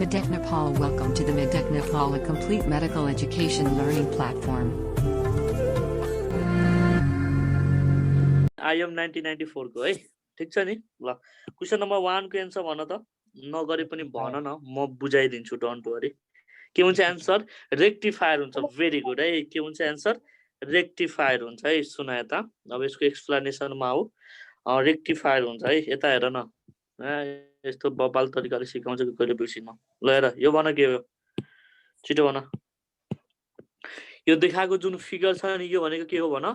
Medec Nepal. Welcome to the Medec Nepal, a complete medical education learning platform. I am 1994 को है ठीक छ नि ल क्वेशन नम्बर 1 को आन्सर भन त नगरे पनि भन न म बुझाइदिन्छु डोन्ट वरी के हुन्छ आन्सर रेक्टिफायर हुन्छ भेरी गुड है के हुन्छ आन्सर रेक्टिफायर हुन्छ है सुन यता अब यसको एक्सप्लेनेसन मा हो रेक्टिफायर हुन्छ है यता हेर न यस्तो बबाल तरिकाले सिकाउँछ कि कहिले बिर्सिन ल हेर यो भन के हो छिटो भन यो देखाएको जुन फिगर छ नि यो भनेको के हो भन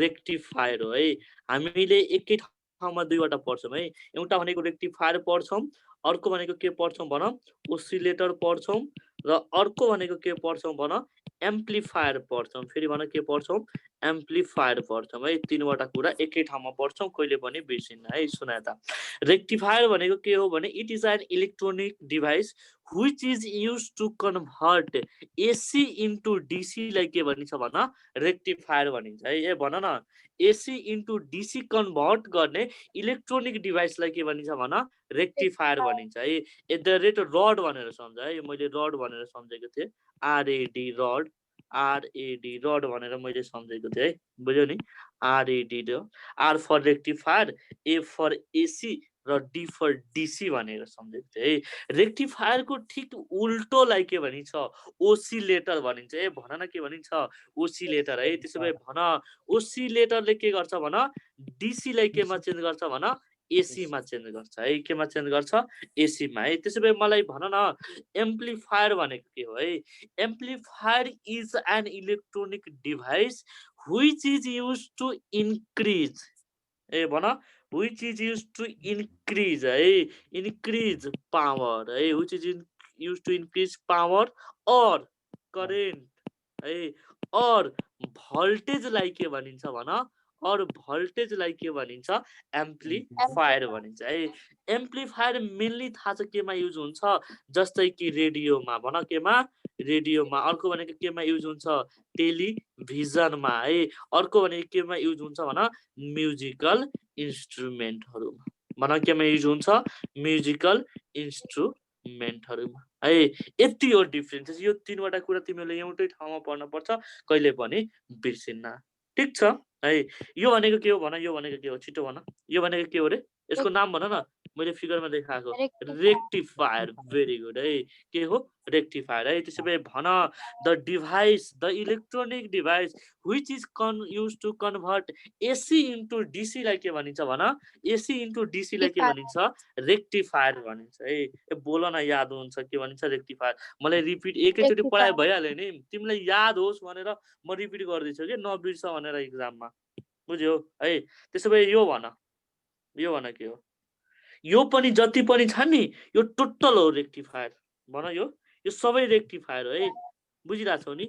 रेक्टिफायर हो है हामीले एकै ठाउँमा दुईवटा पढ्छौं है एउटा भनेको रेक्टिफायर पढ्छौं अर्को भनेको के पढ्छौं भन ओसिलेटर पढ्छौं र अर्को भनेको के पढ्छौं भन एम्प्लिफायर पढ्छौं फेरि भन के पढ्छौं एम्प्लिफायर पढ्छौं है तीनवटा कुरा एकै ठाउँमा पढ्छौं कहिले पनि बिर्सिन्न है सुना त रेक्टिफायर भनेको के हो भने it is an electronic device which is used to convert AC into DC लाई के भनिन्छ भन रेक्टिफायर भनिन्छ है ए भन न AC into DC कन्भर्ट गर्ने इलेक्ट्रोनिक डिभाइसलाई के भनिन्छ भन रेक्टिफायर भनिन्छ है एट द रेट रड भनेर सम्झ है मैले रड भनेर सम्झेको थिएँ आरएडी रड आरएडी रड भनेर मैले सम्झेको थिएँ है बुझ्यौ नि आरएडी र R for rectifier A for AC र डी फर डीसी भनेर सम्झेको थिएँ है रेक्टिफायरको ठीक उल्टोलाई के भनिन्छ ओसिलेटर भनिन्छ ए भन न के भनिन्छ ओसिलेटर है त्यसो भए भन ओसिलेटरले के गर्छ भन डीसी लाई केमा चेन्ज गर्छ भन एसी मा चेन्ज गर्छ है केमा चेन्ज गर्छ एसी मा है त्यसो भए मलाई भन न एम्प्लिफायर भनेको के हो है amplifier is an electronic device which is used to increase a भन which is used to increase increase power which is used to increase power or current or voltage like के भनिन्छ भन और भोल्टेज लाई के भनिन्छ एम्प्लिफायर भनिन्छ है एम्प्लिफायर मेनली थाहा छ केमा युज हुन्छ जस्तै कि रेडियोमा भन केमा रेडियोमा अर्को भनेको केमा युज हुन्छ टेलिभिजनमा है अर्को भनेको केमा युज हुन्छ भन म्युजिकल इन्स्ट्रुमेन्टहरुमा भन केमा युज हुन्छ म्युजिकल इन्स्ट्रुमेन्टहरुमा है यति हो डिफरेन्सेस यो तीनवटा कुरा तिमीले एउटै ठाउँमा पढ्न पर्छ कहिले पनि बिर्सिन्न ठीक छ है यो भनेको के हो भन यो भनेको के हो छिटो भन यो भनेको के हो रे यसको नाम भन न मैले फिगरमा देखाएको रेक्टिफायर भेरी गुड है के हो रेक्टिफायर है त्यसैले भन the device the electronic device which is used to convert AC into DC लाई के भनिन्छ भन AC into DC लाई के भनिन्छ रेक्टिफायर भनिन्छ है ए बोल न याद हुन्छ के भनिन्छ रेक्टिफायर मलाई रिपिट एकैचोटी पढाइ भइहाल्यो नि तिमीलाई याद होस् भनेर म रिपिट गर्दैछु के नबिर्स भनेर एक्जाममा बुझ्यौ है त्यसैले यो भन के हो यो पनि जति पनि छ नि यो टोटल हो रेक्टिफायर भन यो सबै रेक्टिफायर हो है बुझिराछौ नि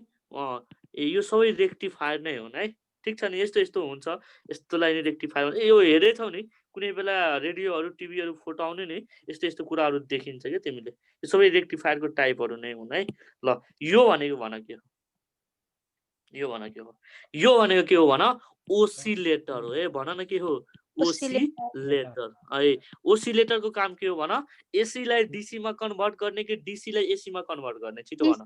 यो सबै रेक्टिफायर नै हुन् है ठीक छ नि यस्तो यस्तो हुन्छ यस्तोलाई नि रेक्टिफायर यो हेरेछौ नि कुनै बेला रेडियोहरु टिभीहरु फोटो आउने नि यस्तो यस्तो कुराहरु देखिन्छ के तिमीले यो सबै रेक्टिफायरको टाइपहरु नै हुन् है ल यो भनेको भन के हो यो भनेको के हो भन ओसिलेटर हो है भन न के हो ओसिलेटर है ओसिलेटरको काम के हो भन एसी लाई डीसी मा कन्भर्ट गर्ने कि डीसी लाई एसी मा कन्भर्ट गर्ने छिटो भन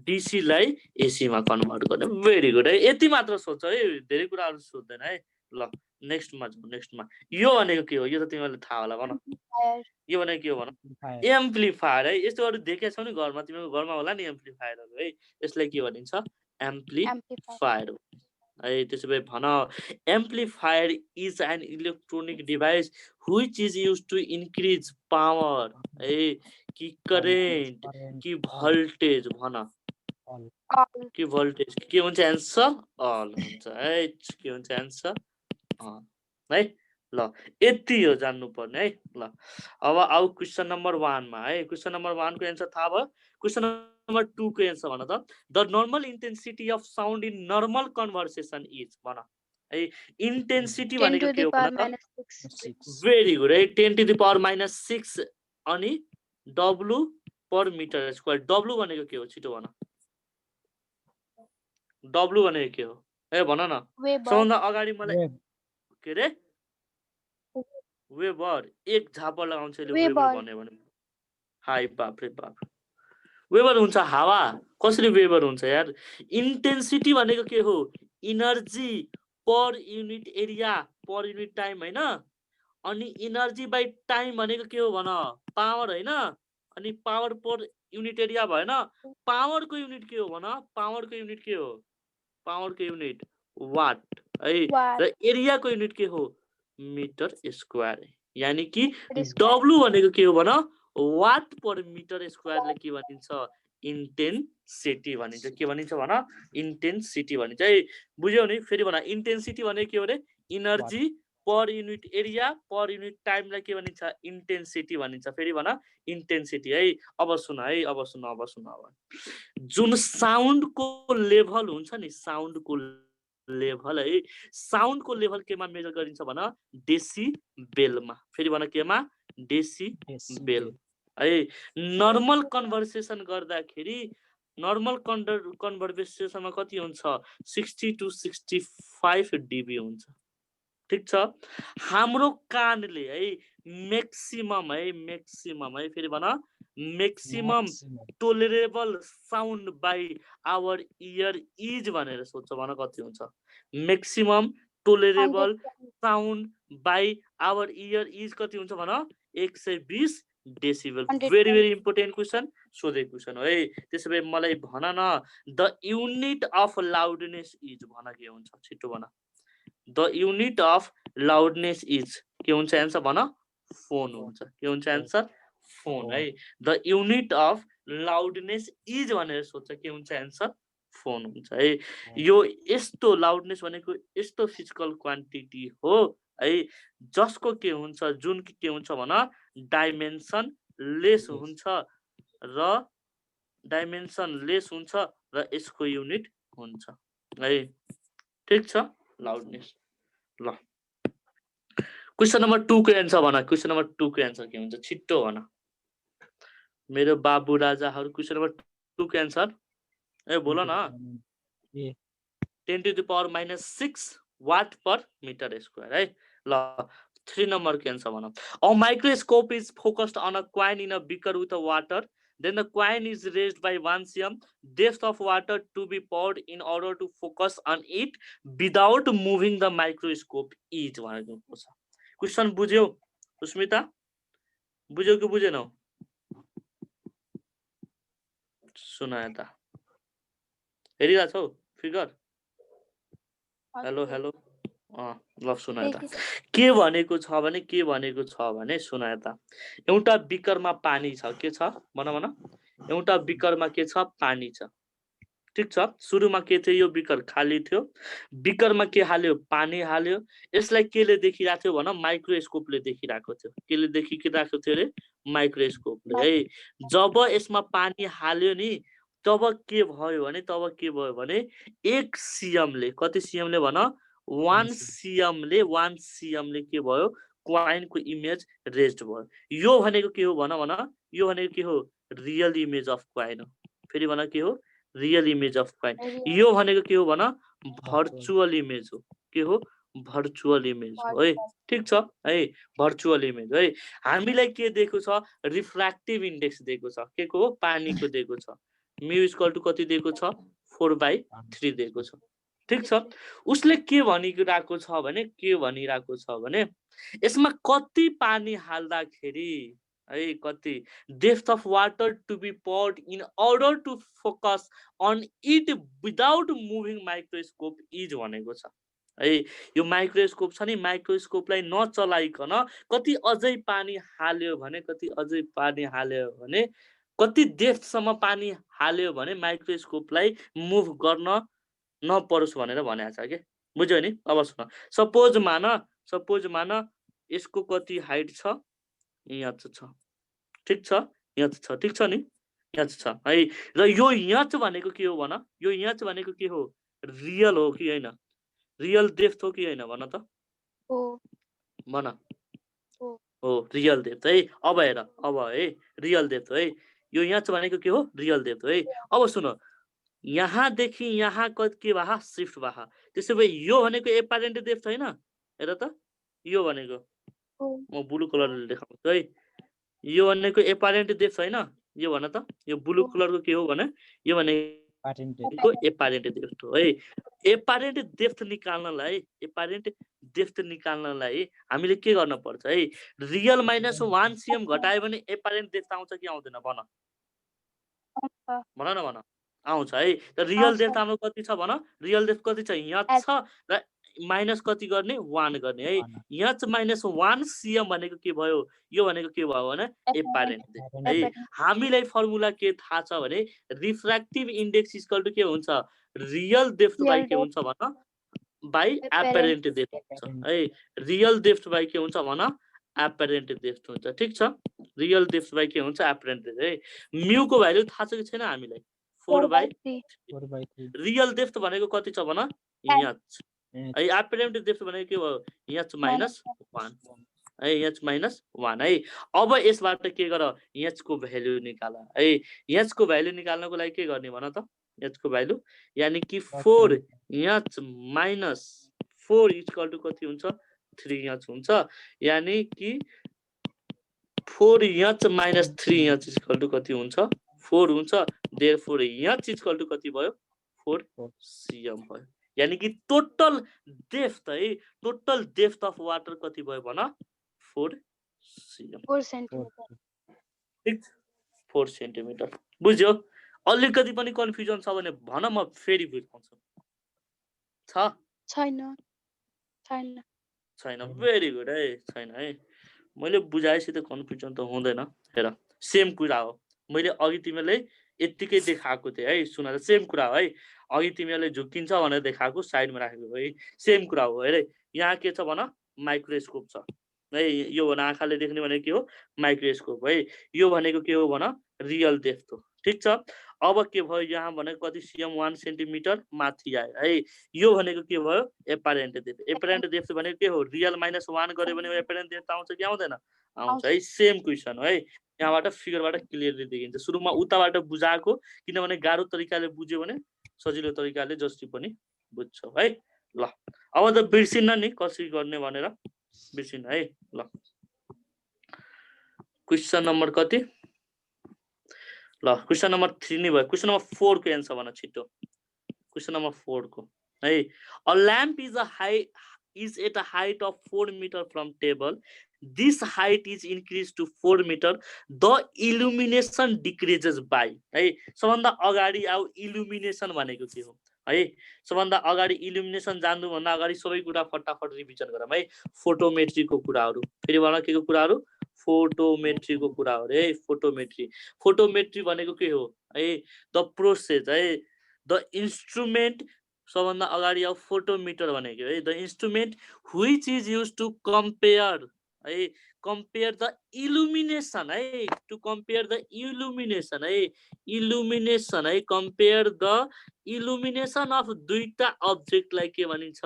डीसी लाई एसी मा कन्भर्ट गर्ने भेरी गुड है यति मात्र सोच है धेरै कुराहरु सोध्दैन है ल नेक्स्टमा यो भनेको के हो यो त तिमीलाई थाहा होला भन यो भनेको के हो भन एम्प्लिफायर है यस्तोहरु देखेका छौ नि घरमा तिमीको घरमा होला नि एम्प्लिफायरहरु है यसलाई के भनिन्छ एम्प्लिफायर है त्यसैले भन amplifier is an electronic device which is used to increase power है कि करेन्ट कि भोल्टेज भन कि भोल्टेज के हुन्छ आन्सर अल हुन्छ है के हुन्छ आन्सर है ल यति हो जान्नु पर्ने है ल अब आउ क्वेशन नम्बर 1 मा है क्वेशन नम्बर 1 को आन्सर थाहा भयो क्वेशन नम्बर 2 को आन्सर भन त the normal intensity of sound in normal conversation is भन है इन्टेन्सिटी भनेको के हो भन भेरी गुड है 10 टु द पावर -6 अनि W per metre square W भनेको के हो छिटो भन W भनेको के हो ए भन न सबभन्दा अगाडि मलाई के रे वेबर एक झापा लगाउँछले वेबर भन्यो भने हाई बाप रे बाप वेबर हुन्छ हावा कसरी वेबर हुन्छ यार इन्टेन्सिटी भनेको के हो energy per unit area per unit time हैन अनि इनर्जी बाइ टाइम भनेको के हो भन पावर हैन अनि पावर पर युनिट एरिया भएन पावरको युनिट के हो भन पावरको युनिट के हो पावरको युनिट वाट है र एरियाको युनिट के हो मिटर स्क्वायर यानी कि डब्लु भनेको के हो भन वाट पर मिटर स्क्वायरले के भनिन्छ इन्टेन्सिटी भनिन्छ के भनिन्छ भन इन्टेन्सिटी भनिन्छ है बुझ्यौ नि फेरि भन इन्टेन्सिटी भनेको के हो ray energy per unit area per unit टाइमलाई के भनिन्छ इन्टेन्सिटी भनिन्छ फेरि भन इन्टेन्सिटी है अब सुन अब जुन साउन्डको लेभल हुन्छ नि साउन्डको लेभल है साउन्डको लेभल केमा मेजर गरिन्छ भन डेसिबेलमा फेरि भन केमा डेसिबेल है नर्मल कन्भर्सेसन गर्दाखेरि नर्मल कन्भर्सेसनमा कति हुन्छ 60 to 65 dB हुन्छ ठीक छ हाम्रो कानले है मैक्सिमम है फेरि भन maximum tolerable sound by our ear is भनेर सोध्छ भन कति हुन्छ maximum tolerable sound by our ear is कति हुन्छ भन 120 decibel very very important question सोधेको क्वेसन हो है त्यसैले मलाई भन न the unit of loudness is भन के हुन्छ छिटो भन the unit of loudness is के हुन्छ एन्सर भन फोन हुन्छ के हुन्छ एन्सर फोन है the unit of loudness is भनेर सोध्छ के हुन्छ एन्सर फोन हुन्छ है यो यस्तो लाउडनेस भनेको यस्तो फिजिकल क्वान्टिटी हो है जसको के हुन्छ जुन के हुन्छ भन डाइमेन्सन लेस हुन्छ र यसको युनिट हुन्छ है ठीक छ लाउडनेस ल क्वेशन नम्बर 2 को एन्सर भन क्वेशन नम्बर 2 को एन्सर के हुन्छ छिट्टो भन मेरो बाबु राजाहरु क्वेशन नम्बर 2 को एन्सर ए बोल न 10 to the power minus 6 watt per meter square है ल 3 नम्बर के एन्सर भन a microscope is focused on a coin in a beaker with a water then the coin is raised by 1 cm depth of water to be poured in order to focus on it without moving the microscope is भनेको छ question बुझ्यौ सुस्मिता बुझ्यौ कि बुझेनौ सुना यता हेरिरा छौ figure hello hello ल सुना यता के भनेको छ भने सुना यता एउटा बिकरमा पानी छ के छ भन एउटा बिकरमा के छ पानी छ ठीक छ सुरुमा के थियो यो बिकर खाली थियो बिकरमा के हाल्यो पानी हाल्यो यसलाई केले देखिराको थियो भन माइक्रोस्कोपले देखिराको थियो केले देखिराको थियो रे माइक्रोस्कोपले है जब यसमा पानी हाल्यो नि तब के भयो भने 1 cm ले कति cm ले भन 1 cm ले के भयो क्वाइन को इमेज रेज्ड भयो यो भनेको के हो भन यो भनेको के हो रियल इमेज अफ क्वाइन हो फेरि भन के हो रियल इमेज अफ क्वाइन यो भनेको के हो भन भर्चुअल इमेज हो के हो भर्चुअल इमेज हो है ठीक छ है भर्चुअल इमेज है हामीलाई के दिएको छ रिफ्र्याक्टिभ इन्डेक्स दिएको छ के को पानीको दिएको छ म्यु इक्वल टु कति दिएको छ 4/3 दिएको छ ठीक छ उसले के भनिराको छ भने यसमा कति पानी हाल्दाखेरि है कति depth of water to be poured in order to focus on it without moving microscope is भनेको छ है यो माइक्रोस्कोप छ नि माइक्रोस्कोपलाई नचलाइकन कति अझै पानी हाल्यो भने कति डेप्थ सम्म पानी हाल्यो भने माइक्रोस्कोपलाई मुभ गर्न नपरोस् भनेर भनेको छ के बुझ्यौ नि अब सुन सपोज मान यसको कति हाइट छ यहाँ छ ठीक छ यहाँ छ ठीक छ नि यहाँ छ है र यो यहाँ भनेको के हो भन यो यहाँ भनेको के हो रियल हो कि हैन रियल डेप्थ हो कि हैन भन त भन हो रियल डेप्थ है अब हेर रियल डेप्थ है यो यहाँ भनेको के हो रियल डेप्थ है अब सुन यहाँ देखि यहाँ के भा शिफ्ट भा त्यसै भए यो भनेको एपारेन्ट डेप्थ हैन हेर त यो भनेको म ब्लू कलरले देखाउँछु है यो भनेको एपारेन्ट डेप्थ हैन यो भन त यो ब्लू कलरको के हो भने यो भनेको एपारेन्ट डेप्थ हो है एपारेन्ट डेप्थ निकाल्नलाई हामीले के गर्न पर्छ है रियल -1 cm घटायो भने एपारेन्ट डेप्थ आउँछ कि आउँदैन भन भन न भन आउँछ है त रियल डेप्थ हाम्रो कति छ भन रियल डेप्थ कति छ यहाँ छ र माइनस कति गर्ने 1 गर्ने है यहाँ -1 cm भनेको के भयो यो भनेको के भयो भने एपारेन्ट डेप्थ है हामीलाई फर्मुला के थाहा छ भने रिफ्र्याक्टिभ इन्डेक्स इक्वल टु के हुन्छ रियल डेप्थ बाइ के हुन्छ भन बाइ एपारेन्ट डेप्थ हुन्छ है रियल डेप्थ बाइ के हुन्छ भन एपारेन्ट डेप्थ हुन्छ ठीक छ रियल डेप्थ बाइ के हुन्छ एपारेन्ट डेप्थ है म्यू को भ्यालु थाहा छ कि छैन हामीलाई 4/3 रियल डेप्थ भनेको कति छ भन यहाँ है एपारेन्ट डेप्थ भनेको के भयो यहाँ -1 है यहाँ -1 है अब यसबाट के गर यहाँ को भ्यालु निकाल है यहाँ को भ्यालु निकाल्नको लागि के गर्ने भन त यहाँ को भ्यालु यानी कि 4 यहाँ -4 इक्वल टु कति हुन्छ 3 यहाँ हुन्छ यानी कि 4 यहाँ -3 यहाँ इक्वल टु कति हुन्छ 4 हुन्छ देयरफोर यहाँ इक्वल टु कति भयो 4 cm भयो यानी कि टोटल डेप्थ है टोटल डेप्थ अफ वाटर कति भयो भन 4 cm 4 सेन्टिमिटर ठीक 4 सेन्टिमिटर बुझ्यो अलिकति पनि कन्फ्युजन छ भने भन म फेरि बुझाउँछु छ छैन भेरी गुड है छैन है मैले बुझाएपछि त कन्फ्युजन त हुँदैन हेर सेम कुरा हो मैले अघि तिमीलाई यतिकै देखाएको थिएँ है सुन सेम कुरा हो है अघि तिमीलाई झुक्किन्छ भनेर देखाएको साइडमा राखेको है सेम कुरा हो हेरे यहाँ के छ भन माइक्रोस्कोप छ है यो भने आँखाले देख्ने भनेको के हो माइक्रोस्कोप है यो भनेको के हो भन रियल डेप्थ हो ठीक छ अब के भयो यहाँ भनेको कति cm 1 सेन्टिमिटर माथि आयो है यो भनेको के भयो एपारेन्ट डेप्थ भनेको के हो रियल -1 गर्यो भने एपारेन्ट डेप्थ आउँछ कि आउँदैन आउँछ है सेम क्वेसन हो है यहाँबाट फिगरबाट क्लियरली देखिन्छ सुरुमा उताबाट बुझाएको किनभने गाह्रो तरिकाले बुझ्यो भने सजिलो तरिकाले जसले पनि बुझ्छौ है ल अब त बिर्सिन्न नि कसरी गर्ने भनेर बिर्सिन्न है ल क्वेसन नम्बर कति ल क्वेसन नम्बर 3 नै भयो क्वेसन नम्बर 4 को एन्सर भन छिटो क्वेसन नम्बर 4 को है a lamp is at a height of 4 meter from table this height is increased to 4 meter the illumination decreases by है सबभन्दा अगाडि आउ इल्युमिनेसन भनेको के हो है सबभन्दा अगाडि इल्युमिनेसन जान्नु भन्दा अगाडि सबै कुरा फटाफट रिभिजन गरौँ है फोटोमेट्रीको कुराहरु फेरि भन केको कुराहरु फोटोमेट्रीको कुरा हो रे फोटोमेट्री भनेको के हो है द प्रोसेस है द इन्स्ट्रुमेन्ट सबभन्दा अगाडि आउ फोटोमिटर भनेको है the instrument which is used to compare है कम्पेयर द इल्युमिनेसन है टु कम्पेयर द इल्युमिनेसन है कम्पेयर द इल्युमिनेसन अफ दुईटा अब्जेक्टलाई के भनिन्छ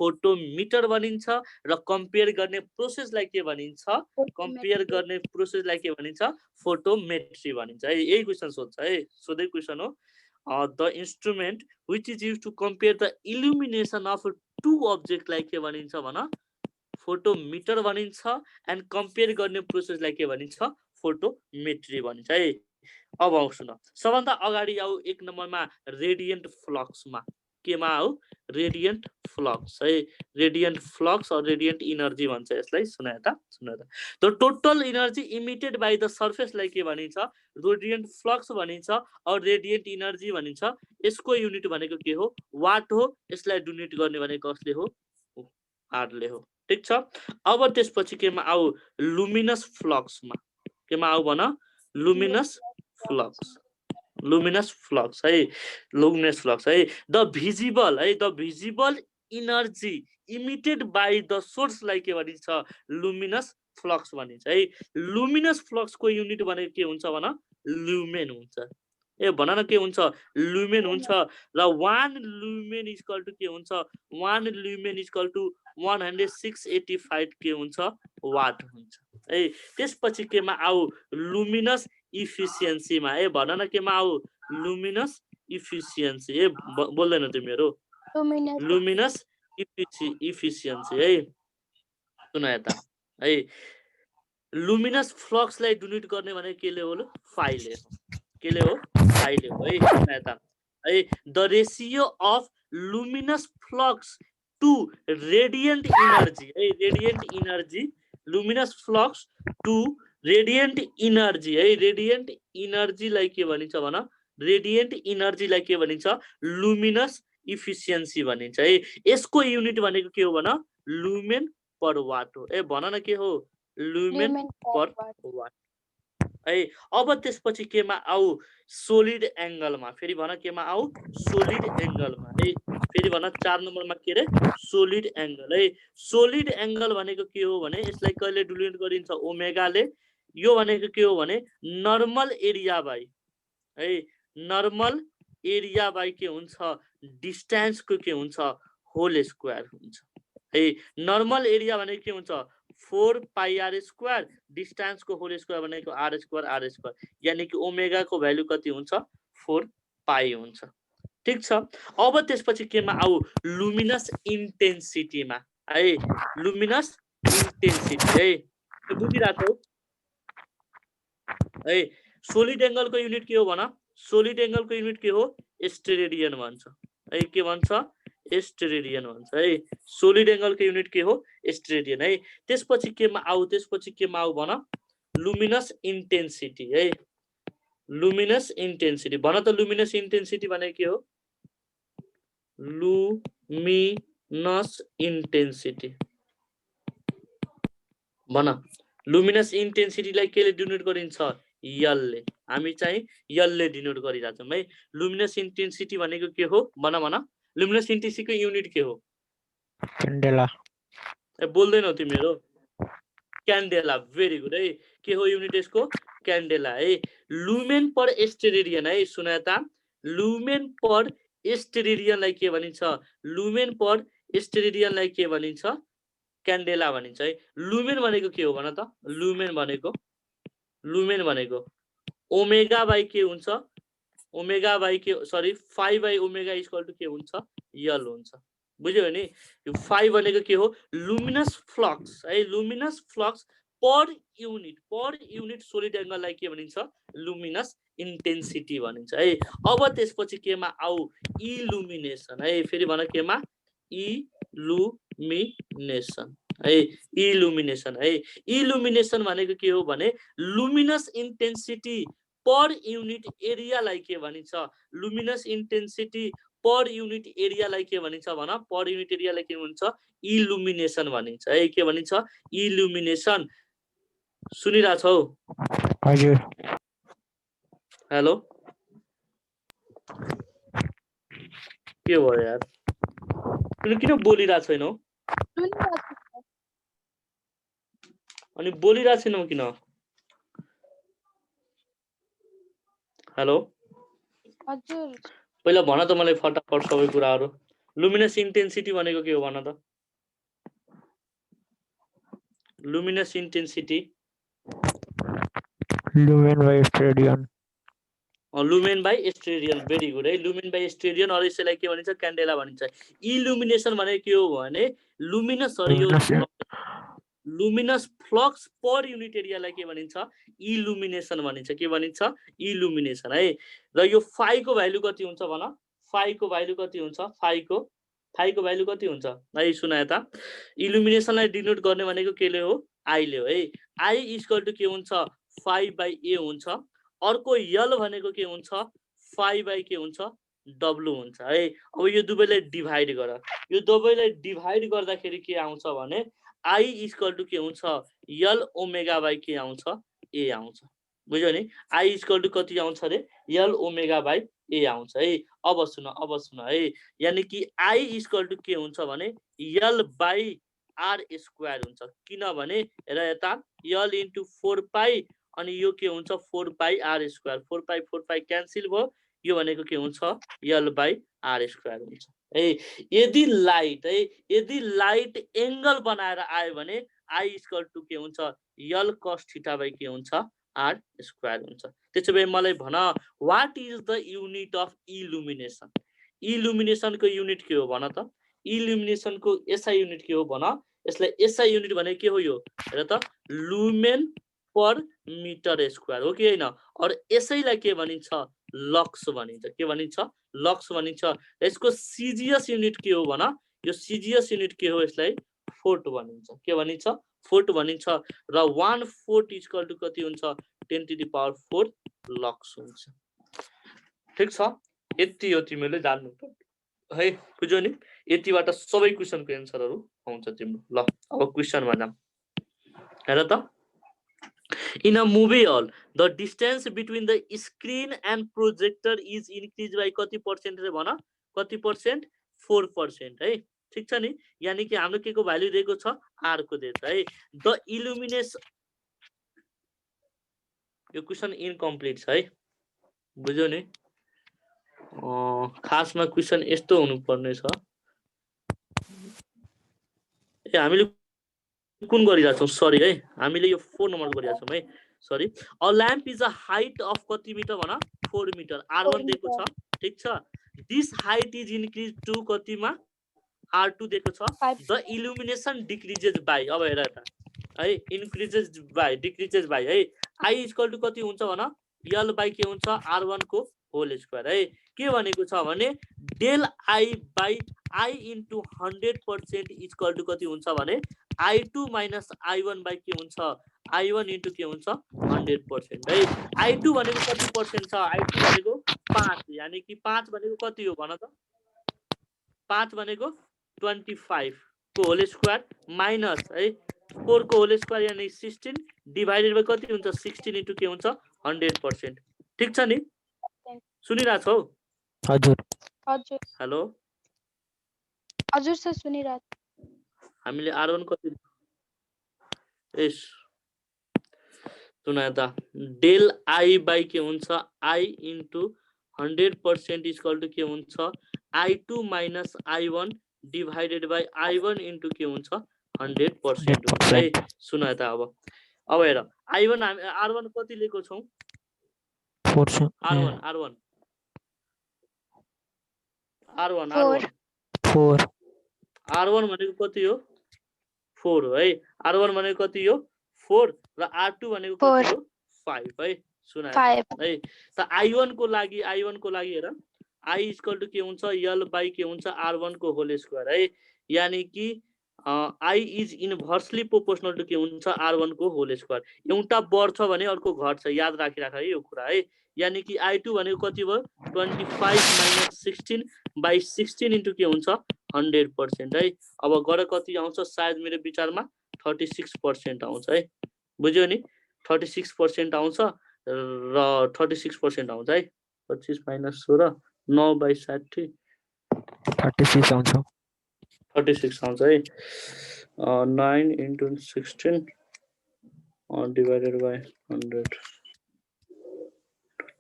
फोटोमिटर भनिन्छ र कम्पेयर गर्ने प्रोसेसलाई के भनिन्छ कम्पेयर गर्ने प्रोसेसलाई के भनिन्छ फोटोमेट्री भनिन्छ है यही क्वेशन सोध्छ है सोधै क्वेशन हो the instrument which is used to compare the illumination of two अब्जेक्टलाई के भनिन्छ भन फोटोमिटर भनिन्छ एन्ड कम्पेयर गर्ने प्रोसेसलाई के भनिन्छ फोटोमेट्री भनिन्छ है अब आउ सुन सबभन्दा अगाडि आउ 1 नम्बरमा रेडियन्ट फ्लक्समा केमा आउ रेडियन्ट फ्लक्स है रेडियन्ट फ्लक्स और रेडियन्ट इनर्जी भन्छ यसलाई सुन त the total energy emitted by the सर्फेसलाई के भनिन्छ रेडियन्ट फ्लक्स भनिन्छ और रेडियन्ट इनर्जी भनिन्छ यसको युनिट भनेको के हो वाट हो यसलाई युनिट गर्ने भनेको कसले हो आरले हो ठीक छ अब त्यसपछि केमा आउ लुमिनस फ्लक्समा केमा आउ भन लुमिनस फ्लक्स है the visible energy emitted by the सोर्सलाई के भनिन्छ लुमिनस फ्लक्स भनिन्छ है लुमिनस फ्लक्सको युनिट भनेको के हुन्छ भन ल्युमेन हुन्छ ए भन न के हुन्छ ल्युमेन हुन्छ र 1 ल्युमेन इक्वल टु के हुन्छ 1 ल्युमेन इक्वल टु 1685 के हुन्छ वाट हुन्छ है त्यसपछि केमा आउ लुमिनस इफिसियन्सी मा ए भन न केमा आउ लुमिनस इफिसियन्सी ए बोल्दैन तिमीहरु लुमिनस इफिसियन्सी है सुन यता है लुमिनस फ्लक्सलाई डिनोट गर्ने भने केले हो फाइले हो केले हो फाइले हो है यता है the ratio of luminous flux to radiant energy है radiant energy luminous flux to radiant energy है रेडियन्ट इनर्जीलाई के भनिन्छ भन रेडियन्ट इनर्जीलाई के भनिन्छ लुमिनस इफिसियन्सी भनिन्छ है यसको युनिट भनेको के हो भन लुमेन पर वाट हो ए भन न के हो लुमेन पर वाट है अब त्यसपछि केमा आऊ सोलिड एंगलमा फेरि भन केमा आऊ सोलिड एंगलमा है फेरि भन 4 नम्बरमा के रे सोलिड एंगल है सोलिड एंगल भनेको के हो भने यसलाई कहिले डिनोट गरिन्छ ओमेगाले यो भनेको के हो भने नर्मल एरिया बाइ है नर्मल एरिया बाइ के हुन्छ डिस्टेन्स को के हुन्छ होल स्क्वायर हुन्छ है नर्मल एरिया भनेको के हुन्छ 4 पाई आर स्क्वायर डिस्टेन्स को होल स्क्वायर भनेको आर स्क्वायर यानी कि ओमेगा को भ्यालु कति हुन्छ 4 पाई हुन्छ ठीक छ अब त्यसपछि केमा आऊ लुमिनस इन्टेन्सिटीमा है लुमिनस इन्टेन्सिटी है बुझिराछौ है सोलिड एंगल को युनिट के हो भन सोलिड एंगल को युनिट के हो स्टेरेडियन भन्छ है के भन्छ स्टेरेडियन भन्छ है सोलिड एंगल को युनिट के हो स्टेरेडियन है त्यसपछि केमा आऊ भन लुमिनस इन्टेन्सिटी है लुमिनस इन्टेन्सिटी भन त लुमिनस इन्टेन्सिटी भने के हो लुमिनस इन्टेन्सिटी भन लुमिनस इन्टेन्सिटीलाई केले डिनोट गरिन्छ यल ले हामी चाहिँ यल ले डिनोट गरिराछौं है लुमिनस इन्टेन्सिटी भनेको के हो भन भन लुमिनस इन्टेन्सिटी को युनिट के हो क्यान्डेला ए बोल्दैनौ तिमीहरु क्यान्डेला भेरी गुड है के हो युनिट यसको क्यान्डेला है लुमेन पर स्टेरेडियन है सुनाता लुमेन पर स्टेरेडियनलाई के भनिन्छ लुमेन पर स्टेरेडियनलाई के भनिन्छ क्यान्डेला भनिन्छ है लुमेन भनेको के हो भन त लुमेन भनेको ओमेगा बाइ के हुन्छ ओमेगा बाइ के sorry 5 by omega equal to के हुन्छ यल हुन्छ बुझ्यौ नि 5 भनेको के हो लुमिनस फ्लक्स है luminous flux per unit solid एंगललाई के भनिन्छ लुमिनस इन्टेन्सिटी भनिन्छ है अब त्यसपछि केमा आऊ इल्युमिनेसन है फेरि भन केमा इल्युमिनेसन है इल्युमिनेसन भनेको के हो भने लुमिनस इन्टेन्सिटी पर युनिट एरियालाई के भनिन्छ लुमिनस इन्टेन्सिटी पर युनिट एरियालाई के भनिन्छ भन पर युनिट एरियालाई के भन्छ इल्युमिनेसन भनिन्छ है के भनिन्छ इल्युमिनेसन सुनिराछौ हजुर हेलो के भयो यार तिमी किन बोलिरा छैनौ अनि बोलिरा छैनौ किन हेलो हजुर पहिला भन त मलाई फटाफट सबै कुराहरु लुमिनस इन्टेन्सिटी भनेको के हो भन त luminous intensity lumen by steradian lumen by steradian very good है लुमेन बाइ स्टेरेडियन अरु यसलाई के भनिन्छ क्यान्डेला भनिन्छ इल्युमिनेसन भनेको के हो भने luminous luminous flux per unit एरियालाई के भनिन्छ इल्युमिनेसन भनिन्छ के भनिन्छ इल्युमिनेसन है र यो फाइ को भ्यालु कति हुन्छ भन फाइ को भ्यालु कति हुन्छ फाइ को भ्यालु कति हुन्छ है सुना यता इल्युमिनेसनलाई डिनोट गर्ने भनेको केले हो आई ले हो है आई इक्वल टु के हुन्छ 5 बाइ ए हुन्छ अर्को यल भनेको के हुन्छ 5 बाइ के हुन्छ डब्लु हुन्छ है अब यो दुवैलाई डिभाइड गर यो दुवैलाई डिभाइड गर्दाखेरि के आउँछ भने आई इक्वल टु के हुन्छ यल ओमेगा बाइ के आउँछ ए आउँछ बुझ्यौ नि आई इक्वल टु कति आउँछ रे यल ओमेगा बाइ ए आउँछ है अब सुन है यानी कि आई इक्वल टु के हुन्छ भने यल बाइ आर स्क्वायर हुन्छ किनभने हेर यता यल इन्टु 4 पाई अनि यो के हुन्छ 4 पाई आर स्क्वायर 4 पाई क्यान्सल भयो यो भनेको के हुन्छ यल बाइ आर स्क्वायर हुन्छ है यदि लाइट एंगल बनाएर आयो भने आई इक्वल टु के हुन्छ यल cos थीटा बाइ के हुन्छ आर स्क्वायर हुन्छ त्यसैले मलाई भन what is the unit of illumination को युनिट के हो भन त इल्युमिनेसन को एसआई युनिट के हो भन यसलाई एसआई युनिट भने के हो यो हेर त लुमेन पर मिटर स्क्वायर हो कि हैन और यसैलाई के भनिन्छ लक्स भनिन्छ के भनिन्छ लक्स भनिन्छ यसको सीजीएस युनिट के हो भन यो सीजीएस युनिट के हो यसलाई फोर्ट भनिन्छ के भनिन्छ फोर्ट भनिन्छ र 1 फोर्ट इक्वल टु कति हुन्छ 10 टु द पावर 4 लक्स हुन्छ ठीक छ यति हो तिमीले जान्नु पर्छ है बुझ्यौ नि यतिबाट सबै क्वेशनको एन्सरहरु आउँछ तिम्रो ल अब क्वेशनमा जाम हेर त In a movie hall, the distance between the screen and projector is increased by कति पर्सेन्ट रे भन कति पर्सेन्ट 4% है ठीक छ नि यानी कि हाम्रो के को भ्यालु दिएको छ r को दिएको है द इल्युमिनेसन यो क्वेशन इनकम्प्लिट छ है बुझ्यौ नि खासमा क्वेशन यस्तो हुनु पर्ने छ ए हामीले कुन गरिराछौं सरी है हामीले यो 4 नम्बर गरिराछौं है sorry a lamp is a height of कति मिटर भन 4 मिटर r1 दिएको छ ठीक छ this height is increase to कतिमा r2 दिएको छ द इल्युमिनेसन डिक्रिजेस बाइ अब हेर त है इन्क्रिजेस बाइ डिक्रिजेस बाइ है i इक्वल टु कति हुन्छ भन l बाइ के हुन्छ r1 को होल स्क्वायर है के भनेको छ भने del i by i into 100% equal to कति हुन्छ भने i2 माइनस i1 बाइ के हुन्छ i1 इन्टु के हुन्छ 100% है i2 भनेको कति पर्सेन्ट छ i2 भनेको 5 यानी कि 5 भनेको कति हो भन त 5 भनेको 25 को होल स्क्वायर माइनस है 4 को होल स्क्वायर यानी 16 डिवाइडेड बाइ कति हुन्छ 16 इन्टु के हुन्छ 100% ठीक छ नि सुनिरा छौ हजुर हजुर हेलो हजुर सर सुनिरा हामीले r1 कति एस सुना त डेल i बाइ के हुन्छ i इन्टु 100% इक्वल टु के हुन्छ i2 minus i1 divided by i1 into के हुन्छ 100% हुन्छ है सुना त अब हेर i1 हामी r1 कति लिएको छौं r1 4 r1 भनेको कति हो 4 हो है r1 भनेको कति हो 4 र r2 भनेको कति हो 5 है सुना है त i1 को लागि हेर i इक्वल टु के हुन्छ l बाइ के हुन्छ r1 को होल स्क्वायर है यानी कि i is inversely proportional to के हुन्छ r1 को होल स्क्वायर एउटा बढ्छ भने अर्को घट्छ याद राखिराख है यो कुरा है यानी कि i2 भनेको कति भयो 25 माइनस 16 बाइ 16 इन्टु के हुन्छ 100% है अब गर कति आउँछ सायद मेरो विचारमा 36% आउँछ है बुझ्यौ नि 36% आउँछ र 36% आउँछ है 25 माइनस 16 9 बाइ 60 36 आउँछ 36 आउँछ है 9 इन्टु 16 डिवाइडेड बाइ 100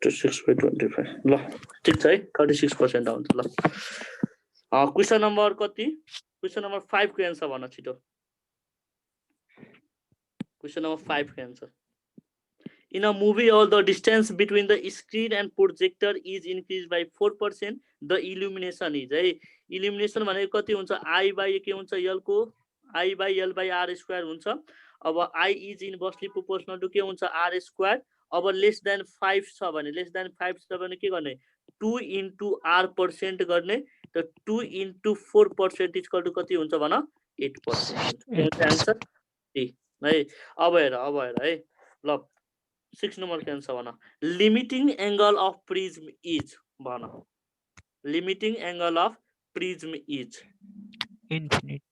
36 by 25 ल ठीक छ है 36% आउँछ ल क्वेशन नम्बर कति क्वेशन नम्बर 5 को आन्सर भन छिटो क्वेशन नम्बर 5 को answer In a movie, all the distance between the screen and projector is increased by 4%. The illumination is illumination भनेको कति हुन्छ I by के हुन्छ L को I by L by R square हुन्छ अब I is inversely proportional to के हुन्छ R square अब less than 5 छ भने less than 5 छ भने के गर्ने 2 into R% गर्ने त 2 into 4% equal to कति हुन्छ भन 8% आन्सर डी है अब हेर है ल 6 नम्बर के आन्सर भन limiting angle of prism is भन limiting angle of prism is infinite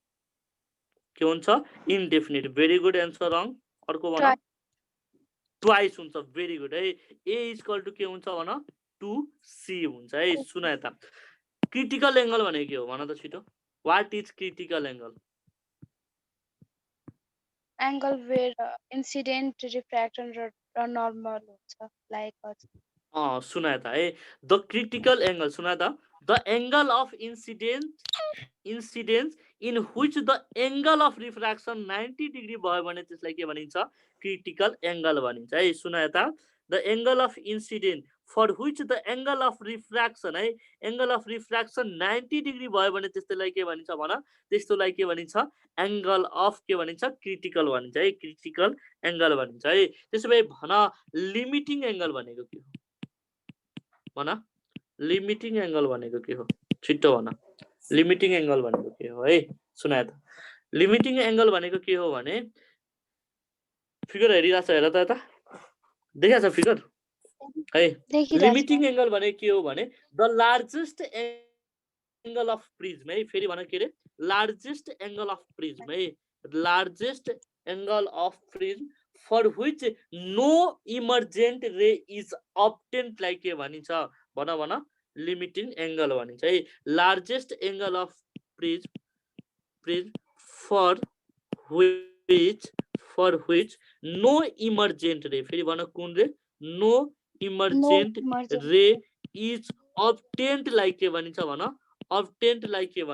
के हुन्छ indefinite very good answer wrong अर्को भन ट्वाइस हुन्छ भेरी गुड है ए इक्वल टु के हुन्छ भन 2c हुन्छ है सुन यता क्रिटिकल एंगल भनेको के हो भन त छिटो what is critical angle angle where incident refraction र normal हुन्छ like us सुना यता है द क्रिटिकल एंगल सुना त the angle of incidence in which the angle of refraction 90 degree भयो भने त्यसलाई के भनिन्छ क्रिटिकल एंगल भनिन्छ है सुना यता the angle of incident for which the angle of refraction है एंगल अफ रिफ्र्याक्सन 90 डिग्री भयो भने त्यसलाई के भनिन्छ भन त्यस्तोलाई के भनिन्छ एंगल अफ के भनिन्छ क्रिटिकल भनिन्छ है क्रिटिकल एंगल भनिन्छ है त्यसो भए भन लिमिटिङ एंगल भनेको के हो भन लिमिटिङ एंगल भनेको के हो छिट्टो भन लिमिटिङ एंगल भनेको के हो है सुनाए त लिमिटिङ एंगल भनेको के हो भने फिगर हेरिरहेछ हेर त यता देखाछ फिगर है लिमिटिङ एंगल भनेको के हो भने the largest angle of prism है फेरि भन के रे लार्जेस्ट एंगल अफ प्रिज्म है largest angle of prism for which no emergent ray is obtained like के भनिन्छ भन भन लिमिटिङ एंगल भनिन्छ है largest angle of prism for which no emergent ray फेरि भन कुन ray no emergent ray is obtained like के भनिन्छ भन ऑब्टेन्ड लाइक के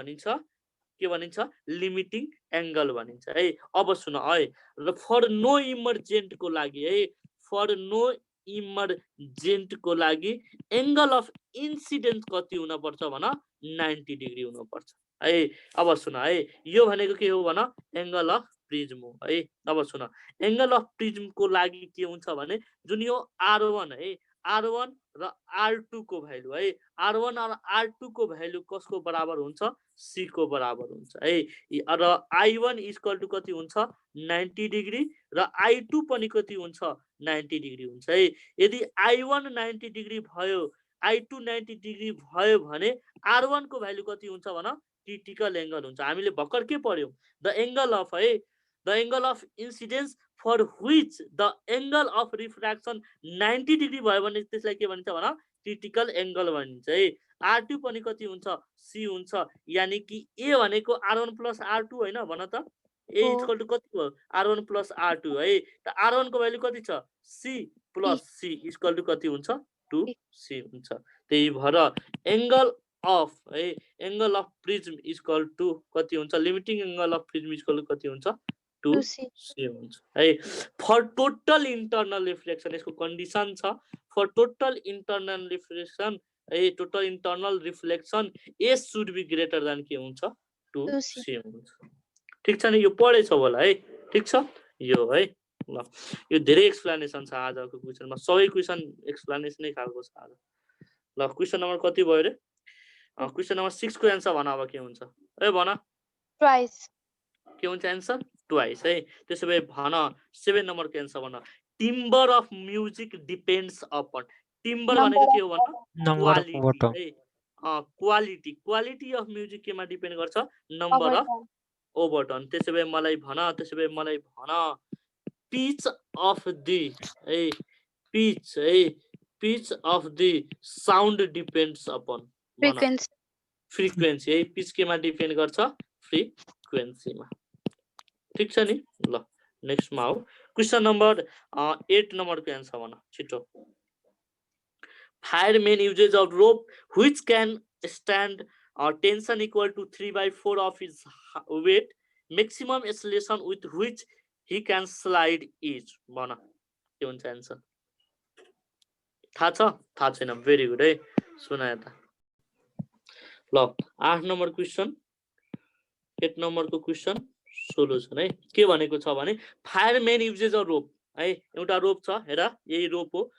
भनिन्छ लिमिटिङ एंगल भनिन्छ है अब सुन है र फर नो इमर्जेंट को लागि है फर नो इमर्जेंट को लागि एंगल अफ इन्सिडेन्स कति हुन पर्छ भन 90 डिग्री हुन पर्छ है अब सुन है यो भनेको के हो भन एंगल अफ प्रिज्म हो है अब सुन एंगल अफ प्रिज्म को लागि के हुन्छ भने जुन यो R1 है R1 र R2 को भ्यालु है R1 र R2 को भ्यालु कसको बराबर हुन्छ C को बराबर हुन्छ है र I1 इक्वल टु कति हुन्छ 90 डिग्री र I2 पनि कति हुन्छ 90 डिग्री हुन्छ है यदि I1 90 डिग्री भयो I2 90 डिग्री भयो भने R1 को भ्यालु कति हुन्छ भन क्रिटिकल एंगल हुन्छ हामीले भर्खर के पढ्यौ द एंगल अफ है the angle of incidence for which the angle of refraction 90 degree भयो भने त्यसलाई के भनिन्छ भन क्रिटिकल एंगल भनिन्छ है R2 पनि कति हुन्छ C हुन्छ यानी कि A भनेको R1 प्लस R2 हैन भन त A इक्वल टु कति हो R1 प्लस R2 है त R1 को भ्यालु कति छ C plus C equal to कति हुन्छ 2C हुन्छ त्यही भएर एंगल अफ है angle of prism equal to कति हुन्छ limiting angle of prism equal to कति हुन्छ 2C हुन्छ है फर टोटल इंटरनल रिफ्लेक्सन यसको कन्डिसन छ for total internal reflection A total internal reflection A should be greater than के हुन्छ 2C हुन्छ ठीक छ नि यो पढेछ होला है ठीक छ यो है ल यो धेरै एक्सप्लेनेसन छ आजको क्वेशनमा सबै क्वेशन एक्सप्लेनेसन नै खालको छ आज ल क्वेशन नम्बर कति भयो रे क्वेशन नम्बर 6 को आन्सर भन अब के हुन्छ ए भन ट्वाइस के हुन्छ आन्सर ट्वाइस है त्यसो भए भन 7 नम्बर को आन्सर भन timber of music depends upon timber भनेको के हो भन क्वालिटी है क्वालिटी अफ म्युजिक केमा डिपेन्ड गर्छ नम्बर अफ ओभरटोन त्यसो भए मलाई भन पिच अफ द है pitch of the sound depends upon frequency है पिच केमा डिपेन्ड गर्छ फ्रिक्वेन्सीमा ठीक छ नि ल नेक्स्ट मा हो क्वेशन नम्बर 8 नम्बर को आन्सर भन छिटो fireman uses a rope which can stand tension equal to 3/4 of his weight maximum acceleration with which he can slide is भन के हुन्छ आन्सर थाहा छैन भेरी गुड है सुनाए त ल 8 नम्बर क्वेशन 8 नम्बर को क्वेशन सोल्युसन है के भनेको छ भने फायरमैन युजेस अ रोप है एउटा रोप छ हेर यही रोप हो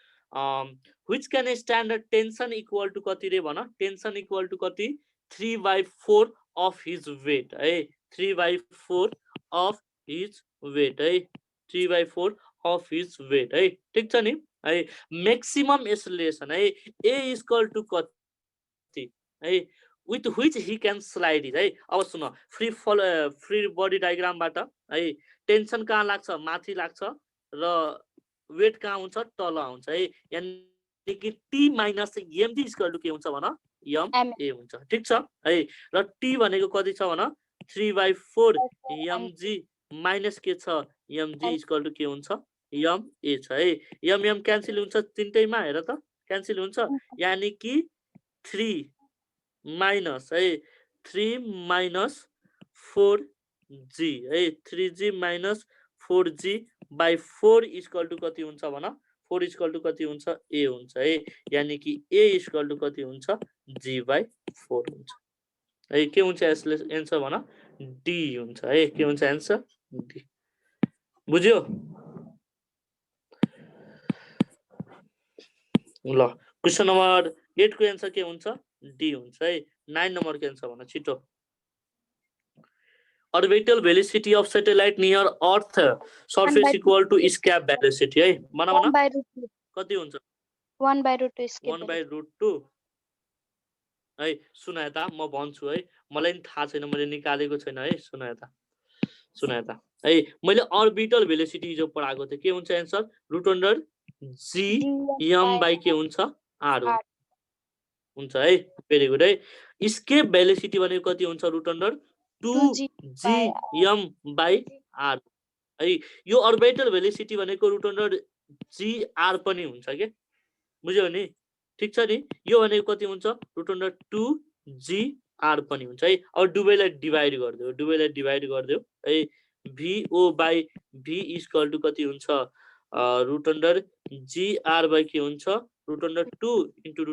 which can stand a tension equal to कति रे भन tension equal to कति 3/4 of his weight है 3/4 of his weight है 3/4 of his weight है ठीक छ नि है maximum acceleration है a equal to कति है with which he can slide it है अब सुन फ्री बडी डायग्राम बाट है टेन्सन कहाँ लाग्छ माथि लाग्छ र वेट कहाँ हुन्छ तल आउँछ है यानी कि t minus mg equal to के हुन्छ भन ma हुन्छ ठीक छ है र t भनेको कति छ भन 3/4 mg माइनस के छ mg इक्वल टु के हुन्छ ma छ है m क्यान्सल हुन्छ तिनटैमा हेर त क्यान्सल हुन्छ यानी कि 3 माइनस है 3 माइनस 4g है 3g minus 4g by 4 equal to कति हुन्छ भन 4 इक्वल टु कति हुन्छ a हुन्छ है यानी कि a इक्वल टु कति हुन्छ g/4 हुन्छ है के हुन्छ यसले आन्सर भन डी हुन्छ है के हुन्छ आन्सर डी बुझ्यो ल क्वेशन नम्बर 8 को आन्सर के हुन्छ डी हुन्छ है 9 नम्बर को आन्सर भन छिटो orbital velocity of satellite near earth surface equal to escape velocity है भन भन 1/√2 कति हुन्छ 1/√2 escape 1/√2 है सुन यता म भन्छु है मलाई नि थाहा छैन मैले निकालेको छैन है सुन यता है मैले orbital velocity हिजो पढाएको थिएँ के हुन्छ आन्सर √g m by के हुन्छ r हुन्छ है भेरी गुड है escape velocity भनेको कति हुन्छ √2g m by r है यो orbital velocity भनेको √g r पनि हुन्छ के बुझ्यौ नि ठीक छ नि यो भनेको कति हुन्छ √2g r पनि हुन्छ है अब दुवैलाई डिवाइड गरिदियो है vo by v equal to कति हुन्छ √g r by के हुन्छ √2 इन्टु √,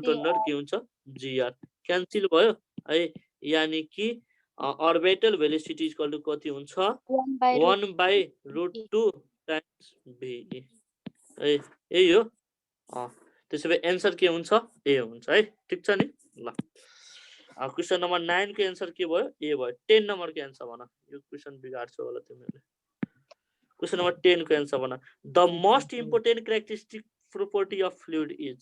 के हुन्छ gr क्यान्सल भयो है यानी कि orbital velocity इक्वल टु कति हुन्छ 1/√2 टाइम्स v है यही हो त्यसैले आन्सर के हुन्छ ए हुन्छ है ठीक छ नि ल क्वेशन नम्बर 9 को आन्सर के भयो ए भयो 10 नम्बर को आन्सर भन यो क्वेशन बिगाड्छौ होला तिमीले क्वेशन नम्बर 10 को आन्सर भन the most important characteristic property of fluid is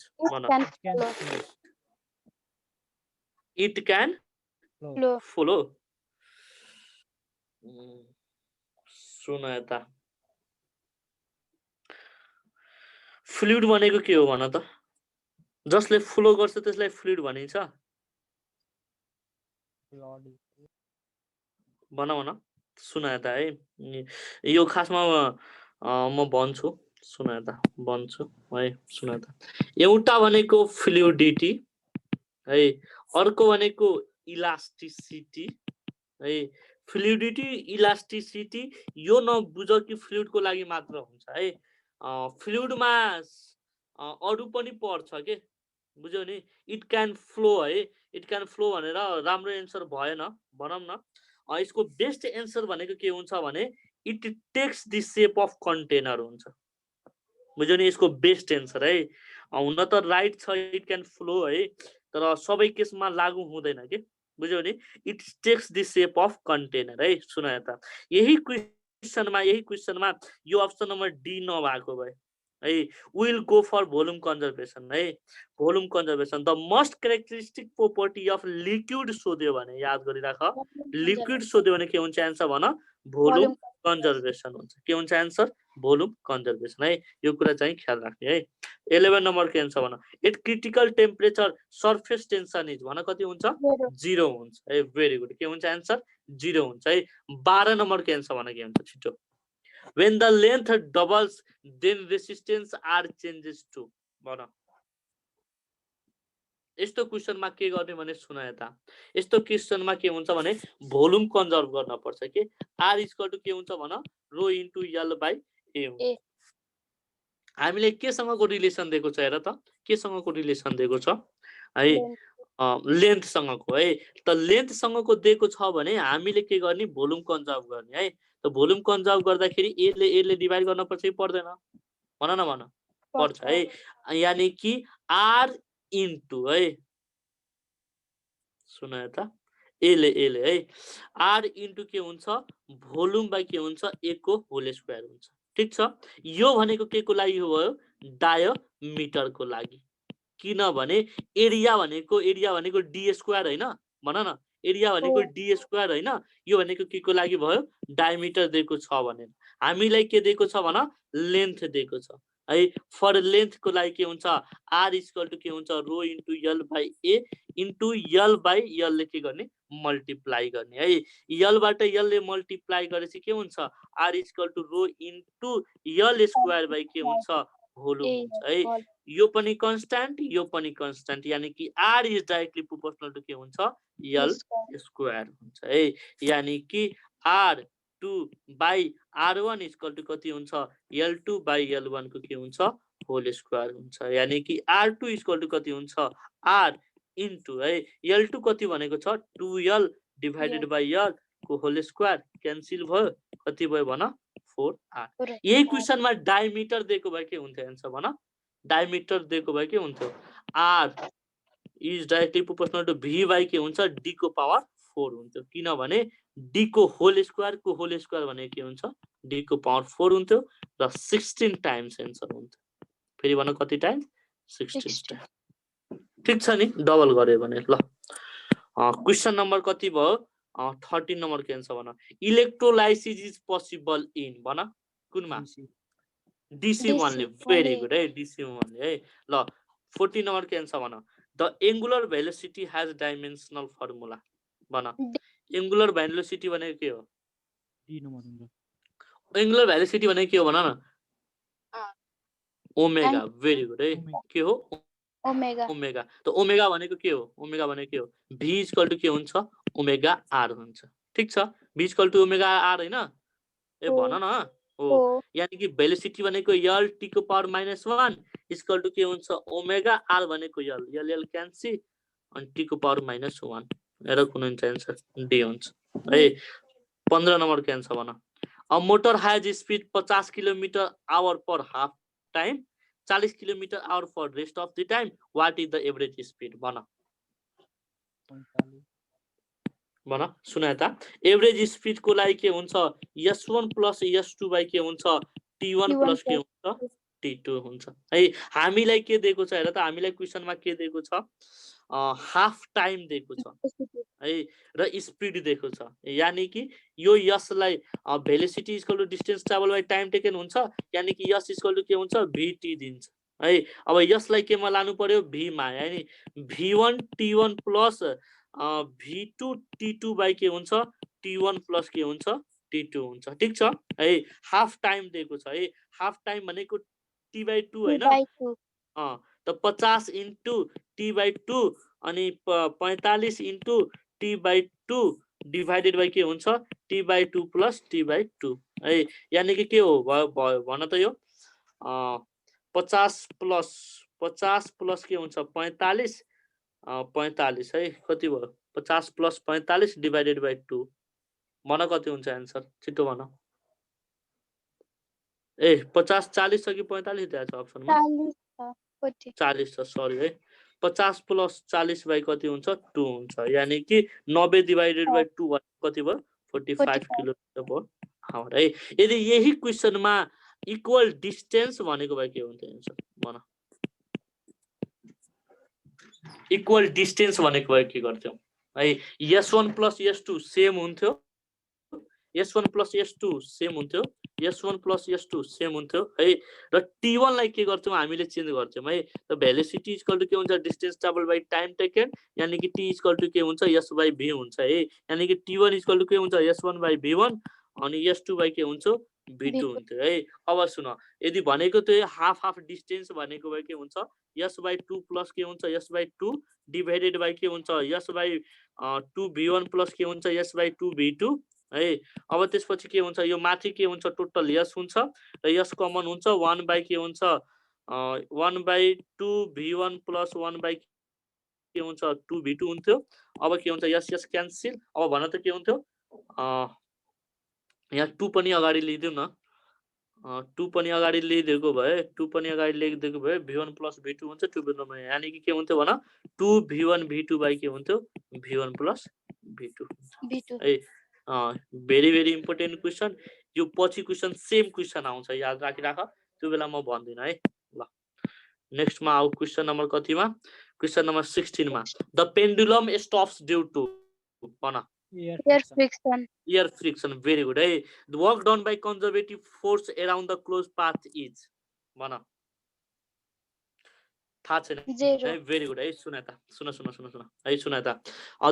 it can flow सुन यता फ्लुइड भनेको के हो भन त जसले फ्लो गर्छ त्यसलाई फ्लुइड भनिन्छ भन सुन यता है यो खासमा म भन्छु सुन यता भन्छु है सुन यता एउटा भनेको फ्लुइडिटी है अर्को भनेको इलास्टिसिटी है फ्लुइडिटी इलास्टिसिटी यो नबुझ कि फ्लुइडको लागि मात्र हुन्छ है फ्लुइडमा अरु पनि पर्छ के बुझ्यौ नि इट क्यान फ्लो है इट क्यान फ्लो भनेर राम्रो एन्सर भएन भनौं न यसको बेस्ट एन्सर भनेको के हुन्छ भने it takes the shape of container हुन्छ बुझ्यौ नि यसको बेस्ट एन्सर है हुन त राइट छ इट क्यान फ्लो है तर सबै केसमा लागू हुँदैन के बुझ्यौ नि it takes the shape of container है सुन यता यही क्वेशनमा यो अप्सन नम्बर डी नभएको भए है will go for volume conservation है volume conservation the most characteristic property of liquid सोध्यो भने याद गरिराख लिक्विड सोध्यो भने के हुन्छ एन्सर भन भोल्युम कन्जर्भेसन हुन्छ के हुन्छ एन्सर भोल्युम कन्जर्भेसन है यो कुरा चाहिँ ख्याल राख्ने है 11 नम्बर को एन्सर भन at critical temperature surface tension is भन कति हुन्छ 0 हुन्छ है भेरी गुड के हुन्छ एन्सर 0 हुन्छ है 12 नम्बर को एन्सर भन के हुन्छ छिटो when the length doubles then resistance r changes to भन यस्तो क्वेशनमा के गर्ने भने सुन यता यस्तो क्वेशनमा के हुन्छ भने भोल्युम कन्जर्भ गर्न पर्छ के r इक्वल टु के हुन्छ भन रो इन्टु l बाइ a हामीले केसँगको रिलेसन दिएको छ हेर त केसँगको रिलेसन दिएको छ है लेन्थ सँगको है त लेन्थ सँगको दिएको छ भने हामीले के गर्ने भोल्युम कन्जर्भ गर्ने है त भोल्युम कन्जर्भ गर्दाखेरि एले डिवाइड गर्न पर्छ कि पर्दैन भन पर्छ है यानी कि r इन्टु है सुन यता एले है r इन्टु के हुन्छ भोल्युम बाइ के हुन्छ a को होल स्क्वायर हुन्छ ठीक छ यो भनेको के को लागि हो डायमिटर को लागि किनभने एरिया भनेको d स्क्वायर हैन भन न एरिया भनेको d स्क्वायर हैन यो भनेको के को लागि भयो डायमिटर दिएको छ भनेर हामीलाई के दिएको छ भन लेन्थ दिएको छ है फर लेन्थ को लागि के हुन्छ r इक्वल टु के हुन्छ rho into l by a into l by l ले के गर्ने मल्टिप्लाई गर्ने है l बाट l ले मल्टिप्लाई गरेपछि के हुन्छ r equal to rho into l square by के हुन्छ भोल्युम हुन्छ है यो पनि कन्स्ट्यान्ट यानी कि r is directly proportional to के हुन्छ l स्क्वायर हुन्छ है यानी कि r2 by r1 equal to कति हुन्छ l2 बाइ l1 को के हुन्छ होल स्क्वायर हुन्छ यानी कि R2 इक्वल टु कति हुन्छ R इन्टु है L2 कति भनेको छ 2L डिभाइडेड बाइ L को होल स्क्वायर क्यान्सल भयो कति भयो भन 4R यही क्वेशनमा डायमिटर दिएको भए के हुन्थ्यो आन्सर भन डायमिटर दिएको भए के हुन्थ्यो R is directly proportional to V by के हुन्छ D को पावर 4 हुन्थ्यो किनभने D को होल स्क्वायर भने के हुन्छ D को पावर 4 हुन्थ्यो र 16 टाइम्स आन्सर हुन्थ्यो फेरि भन कति टाइम्स 16 टाइम्स ठीक छ नि डबल गर्यो भने ल क्वेशन नम्बर कति भयो 13 नम्बर के आन्सर भन इलेक्ट्रोलाइसिस इज पोसिबल इन भन कुनमा DC1 ले भेरी गुड है DC1 ले है ल 14 नम्बर के आन्सर भन the angular velocity has dimensional formula भन एंगुलर वेलोसिटी भनेको के हो डी नम्बर हुन्छ एंगुलर वेलोसिटी भनेको के हो भन न ओमेगा भेरी गुड है के हो ओमेगा त ओमेगा भनेको के हो ओमेगा भनेको के हो v इक्वल टु के हुन्छ ओमेगा r हुन्छ ठीक छ v equal to omega r हैन ए भन न हो यानी कि वेलोसिटी भनेको l t को पावर -1 इक्वल टु के हुन्छ ओमेगा r भनेको l क्यान्सल अनि t को पावर -1 हेर कुन हुन्छ आन्सर डी हुन्छ है 15 नम्बर के आन्सर भन a motor has speed 50 km/h per half time 40 km/h for rest of the time what is the average speed भन सुना त एभरेज स्पीड को लागि के हुन्छ s1 + s2 बाइ के हुन्छ t1 + के हुन्छ t2 हुन्छ है हामीलाई के दिएको छ हेर त हामीलाई क्वेशनमा के दिएको छ हाफ टाइम दिएको छ है र स्पीड दिएको छ यानी कि यो यसलाई velocity equal to distance travel by time taken हुन्छ यानी कि s इक्वल टु के हुन्छ vt दिन्छ है अब यसलाई केमा लानु पर्यो v मा यानी v1 t1 plus v2 t2 by के हुन्छ t1 प्लस के हुन्छ t2 हुन्छ ठीक छ है हाफ टाइम दिएको छ है हाफ टाइम भनेको t/2 हैन त 50 इन्टु t/2 अनि 45 इन्टु t/2 डिभाइडेड बाइ के हुन्छ t/2 प्लस t/2 है यानी कि के हो भन त यो 50 प्लस के हुन्छ 45 45 है कति भयो 50 प्लस 45 डिभाइडेड बाइ 2 भन कति हुन्छ आन्सर छिटो भन ए 50 40 छ कि 45 दिएको छ अप्सनमा 40 छ सरी है 50 प्लस 40 बाइ कति हुन्छ 2 हुन्छ यानी कि 90 डिभाइडेड बाइ 2 कति भयो 45 km/h है यदि यही क्वेशनमा इक्वल डिस्टेन्स भनेको भए के हुन्थ्यो आन्सर भन इक्वल डिस्टेन्स भनेको भए के गर्थ्यौ है s1 + s2 सेम हुन्थ्यो s1 + s2 सेम हुन्थ्यो s1 + s2 सेम हुन्थ्यो है र t1 लाई के गर्थ्यौ हामीले चेन्ज गर्थ्यौ है त भेलोसिटी इक्वल टु के हुन्छ distance travel by time taken यानी कि t इक्वल टु के हुन्छ s/v हुन्छ है यानी कि t1 इक्वल टु के हुन्छ s1/v1 अनि s2 बाइ के हुन्छ v2 हुन्थ्यो है अब सुन यदि भनेको त्यो हाफ डिस्टेन्स भनेको भए के हुन्छ s/2 प्लस के हुन्छ s/2 डिभाइडेड बाइ के हुन्छ s/2 v1 प्लस के हुन्छ s/2 v2 है अब त्यसपछि के हुन्छ यो माथि के हुन्छ टोटल s हुन्छ र s कमन हुन्छ 1 बाइ के हुन्छ 1/2 v1 प्लस 1 बाइ के हुन्छ 2 v2 हुन्थ्यो अब के हुन्छ s क्यान्सल अब भन त के हुन्थ्यो यहाँ 2 पनि अगाडि लिदिउ न 2 पनि अगाडि लिदिएको भए 2 पनि अगाडि लेखिदिएको भए v1 + v2 हुन्छ 2 v1 यानी कि के हुन्थ्यो भन 2 v1 v2 बाइ के हुन्थ्यो v1 + v2 है भेरी भेरी इम्पोर्टेन्ट क्वेशन यो पछि क्वेशन सेम क्वेशन आउँछ याद राखिराख त्यो बेला म भन्दिन है ल नेक्स्ट मा आउ क्वेशन नम्बर कतिमा क्वेशन नम्बर 16 मा the pendulum stops due to भन एयर फ्रिक्सन भेरी गुड है the work done by conservative force around the close path is भन थाहा छैन है भेरी गुड है सुन है सुन त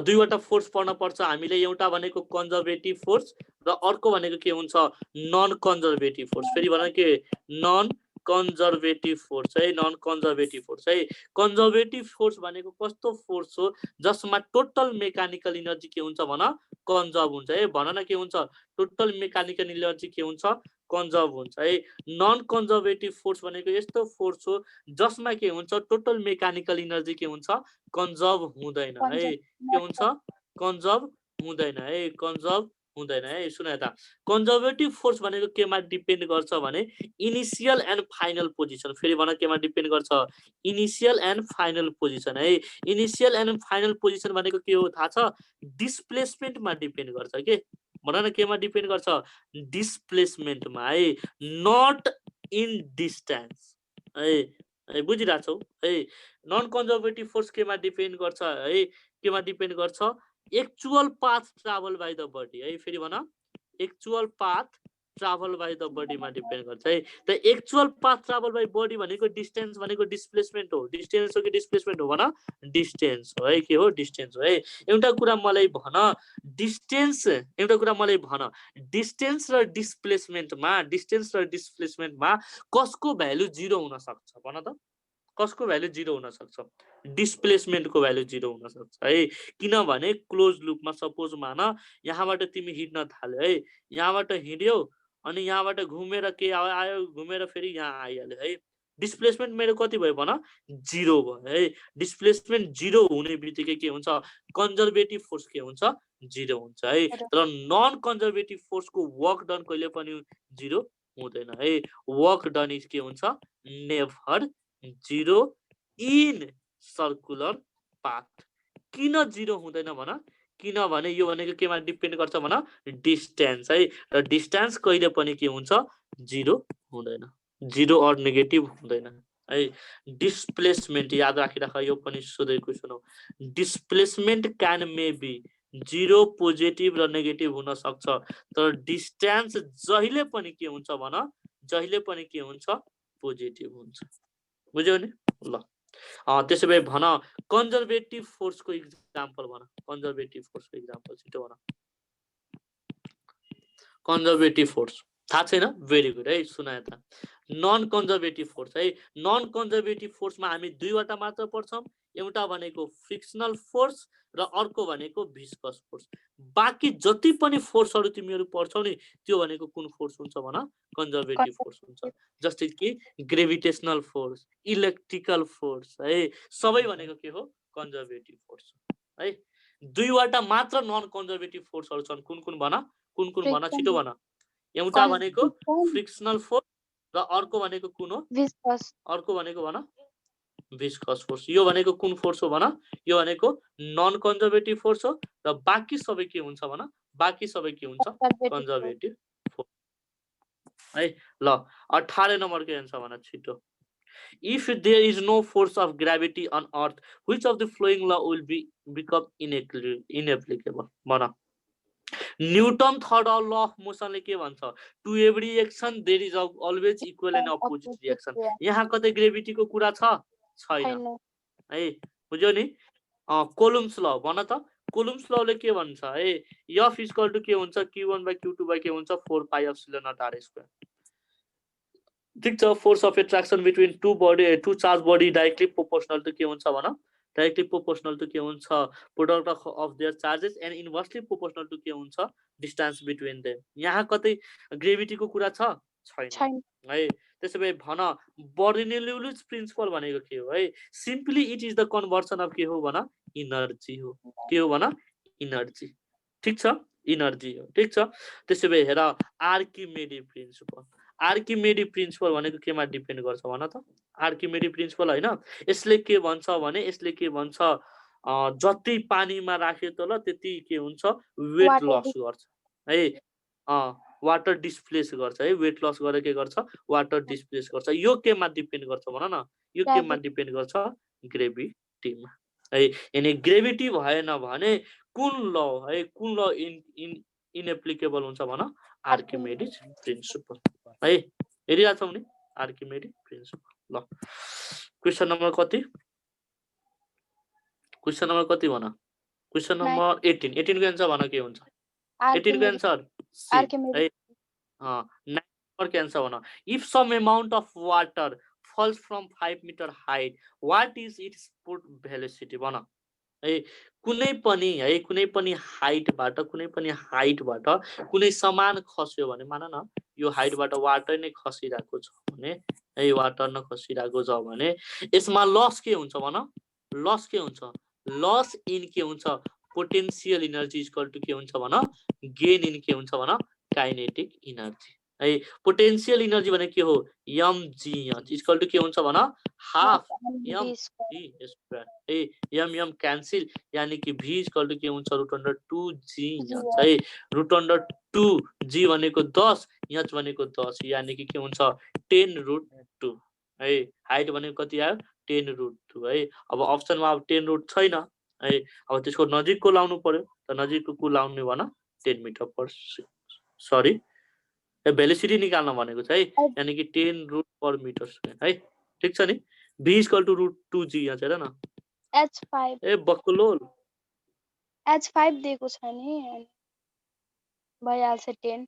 दुईवटा फोर्स पढ्न पर्छ हामीले एउटा भनेको कन्जर्भेटिभ फोर्स र अर्को भनेको के हुन्छ नन कन्जर्भेटिभ फोर्स फेरि भन के नन कन्जर्भेटिभ फोर्स है नन कन्जर्भेटिभ फोर्स है कन्जर्भेटिभ फोर्स भनेको कस्तो फोर्स हो जसमा टोटल मेकानिकल इनर्जी के हुन्छ भन कन्जर्भ हुन्छ है भन न के हुन्छ टोटल मेकानिकल इनर्जी के हुन्छ कन्जर्भ हुन्छ है। नन कन्जर्भेटिभ फोर्स भनेको यस्तो फोर्स हो जसमा के हुन्छ टोटल मेकानिकल इनर्जी के हुन्छ कन्जर्भ हुँदैन है। के हुन्छ कन्जर्भ हुँदैन है, कन्जर्भ हुँदैन है। सुन यता कन्जर्भेटिभ फोर्स भनेको केमा डिपेन्ड गर्छ भने इनिसियल एन्ड फाइनल पोजिसन। फेरि भन केमा डिपेन्ड गर्छ इनिसियल एन्ड फाइनल पोजिसन है। इनिसियल एन्ड फाइनल पोजिसन भनेको के हो थाहा छ डिस्प्लेसमेन्टमा डिपेन्ड गर्छ के भन न केमा डिपेन्ड गर्छ डिस्प्लेसमेन्टमा है नट इन डिस्टेन्स है बुझिरहेको छौ है। नन कन्जर्भेटिभ फोर्स केमा डिपेन्ड गर्छ है केमा डिपेन्ड गर्छ actual path travel by the body है। फेरि भन actual path travel by the बडीमा डिपेन्ड गर्छ है। त actual path travel by body भनेको डिस्टेन्स भनेको डिस्प्लेसमेन्ट हो। डिस्टेन्स हो कि डिस्प्लेसमेन्ट हो भन डिस्टेन्स हो है। के हो डिस्टेन्स हो है। एउटा कुरा मलाई भन डिस्टेन्स एउटा कुरा मलाई भन डिस्टेन्स र डिस्प्लेसमेन्टमा कसको भ्यालु 0 हुन सक्छ भन त कसको भ्यालु 0 हुन सक्छ डिस्प्लेसमेन्टको भ्यालु 0 हुन सक्छ है। किनभने क्लोज लुपमा सपोज मान यहाँबाट तिमी हिँड्न थाल्यो है यहाँबाट हिँड्यौ अनि यहाँबाट घुमेर के आयो घुमेर फेरि यहाँ आइहाल्यो है। डिस्प्लेसमेन्ट मेरो कति भयो भन 0 भयो है। डिस्प्लेसमेन्ट 0 हुने बित्तिकै के हुन्छ कन्जर्भेटिभ फोर्स के हुन्छ 0 हुन्छ है। तर नन कन्जर्भेटिभ फोर्सको वर्क डन कहिले पनि 0 हुँदैन है। वर्क डन इज के हुन्छ नेभर 0 इन सर्कुलर पाथ। किन 0 हुँदैन भन किनभने यो भनेको केमा डिपेन्ड गर्छ भन डिस्टेन्स है। र डिस्टेन्स कहिले पनि के हुन्छ 0 हुँदैन 0 अर नेगेटिभ हुँदैन है। डिस्प्लेसमेन्ट याद राखिराख यो पनि सोधेको क्वेसन हो। Displacement can may be 0 positive र नेगेटिभ हुन सक्छ तर डिस्टेन्स जहिले पनि के हुन्छ भन जहिले पनि के हुन्छ पोजिटिभ हुन्छ। बुझ्यौ नि ल त्यसो भए भन कन्जर्भेटिभ फोर्सको एक्जाम्पल भन कन्जर्भेटिभ फोर्सको एक्जाम्पल छिटो भन कन्जर्भेटिभ फोर्स थाहा छैन भेरी गुड है। सुन यता नन कन्जर्भेटिभ फोर्स है। नन कन्जर्भेटिभ फोर्समा हामी दुईवटा मात्र पढ्छौँ एउटा भनेको फ्रिक्सनल फोर्स र अर्को भनेको भिस्कस फोर्स। बाँकी जति पनि फोर्सहरू तिमीहरू पढ्छौ नि त्यो भनेको कुन फोर्स हुन्छ भन कन्जर्भेटिभ फोर्स हुन्छ। जस्तै कि ग्रेभिटेसनल फोर्स इलेक्ट्रिकल फोर्स है सबै भनेको के हो कन्जर्भेटिभ फोर्स है। दुईवटा मात्र नन कन्जर्भेटिभ फोर्सहरू छन् कुन कुन भन छिटो भन एउटा भनेको फ्रिक्सनल फोर्स र अर्को भनेको कुन हो अर्को भनेको भन भिस्कस फोर्स। यो भनेको कुन फोर्स हो भन यो भनेको नन कन्जर्भेटिभ फोर्स हो र बाँकी सबै के हुन्छ भन बाँकी सबै के हुन्छ कन्जर्भेटिभ फोर्स है। ल 18 नम्बरको एन्सर भन छिटो। If there is no force of gravity on earth which of the following law will become inapplicable भन न्यूटन थर्ड लॉ अफ मोशनले के भन्छ to every action there is always equal and opposite reaction. यहाँ कतै ग्रेभिटीको कुरा छैन है बुझ्यौ नि। कोलुम्स ल भन त कोलुम्स लले के भन्छ है एफ इक्वल टु के हुन्छ q1/q2 के हुन्छ 4 pi epsilon naught r square. ठीक छ force of attraction between two charge body directly proportional to के हुन्छ भन डाइरेक्टली प्रोपोर्सनल टु के हुन्छ product of their charges and inversely proportional to के हुन्छ डिस्टेन्स बिट्विन देम। यहाँ कतै ग्रेभिटीको कुरा छैन है। त्यसो भए भन बर्नौलीज प्रिन्सिपल भनेको के हो है simply it is the conversion of के हो भन इनर्जी हो के हो भन इनर्जी। ठीक छ इनर्जी हो ठीक छ। त्यसो भए हेर आर्किमेडिज प्रिन्सिपल आर्किमेडिज प्रिन्सिपल भनेको केमा डिपेन्ड गर्छ भन त आर्किमेडिज प्रिन्सिपल हैन यसले के भन्छ भने यसले के भन्छ जति पानीमा राख्यो तल त्यति के हुन्छ वेट लस गर्छ है। वाटर डिस्प्लेस गर्छ है वेट लस गरेर के गर्छ वाटर डिस्प्लेस गर्छ। यो केमा डिपेन्ड गर्छ भन न यो केमा डिपेन्ड गर्छ ग्रेभिटीमा है। यानी ग्रेभिटी भएन भने कुन ल है कुन ल इनएप्लिकेबल हुन्छ भन आर्किमेडिज प्रिन्सिपल है। हेरिरहेको छौ नि आर्किमेडिज प्रिन्सिपल। ल क्वेसन नम्बर कति क्वेसन नम्बर कति भन क्वेसन नम्बर 18 को आन्सर भन के हुन्छ 18 को आन्सर सी है। 9 नम्बर को आन्सर भन if some amount of water falls from 5 meter height what is its put velocity भन है कुनै पनि हाइटबाट कुनै समान खस्यो भने मान न यो हाइटबाट वाटर नै खसिरहेको छ भने है वाटर नै खसिरहेको छ भने यसमा लस के हुन्छ भन लस के हुन्छ लस इन के हुन्छ पोटेन्शियल इनर्जी इक्वल टु के हुन्छ भन गेन इन के हुन्छ भन काइनेटिक इनर्जी है पोटेन्शियल इनर्जी भने के हो mg इक्वल टु के हुन्छ भन हाफ m v स्क्वायर है m क्यान्सल यानी कि v इक्वल टु के हुन्छ √2g है √2g भनेको 10 h भनेको 10 यानी कि के हुन्छ 10√2 है हाइट भनेको कति आयो 10√2 है अब अप्सनमा अब 10√2 छैन है अब त्यसको नजिकको लाउनु पर्यो त नजिकको को लाउने भन 10 मिटर पर सरी भेलोसिटी निकाल्न भनेको छ है यानी कि 10 रूट पर मिटर स्क्वायर है ठीक छ नि v इक्वल टु √2g यहाँ हेर न h5 ए बक्लोल h5 दिएको छ नि भइहाल्छ 10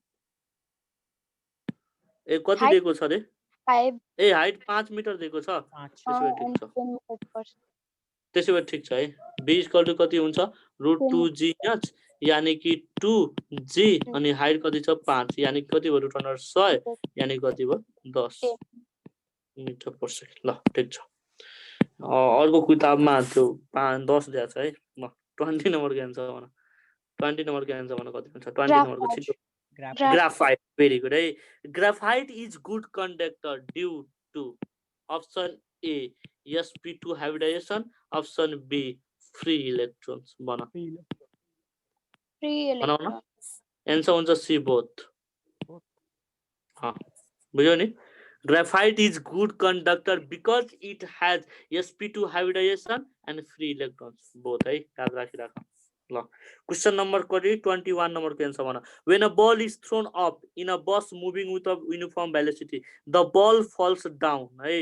ए कति Height- दिएको छ रे 5 ए हाइट 5 मिटर दिएको छ 5 त्यसो भए ठिक छ 10 मिटर पर त्यसो भए ठिक छ है v इक्वल टु कति हुन्छ √2g h यानी कि 2g अनि हाइट कति छ 5 यानी कति भयो √100 यानी कति भयो 10 मिटर पर सेकेन्ड ल ठिक छ अर्को किताबमा त्यो 10 दिएको छ है ल 20 नम्बरको एन्सर भन 20 नम्बरको एन्सर भन कति हुन्छ 20 नम्बरको छिटो graphite very good hey graphite is good conductor due to option A sp2 hybridization option B free electrons bana free electron answer हुन्छ C both ha बुझ्यौ नि graphite is good conductor because it has sp2 hybridization and free electrons both है याद राखिराख ल question number कति 21 number को answer भन when a ball is thrown up in a bus moving with a uniform velocity the ball falls down है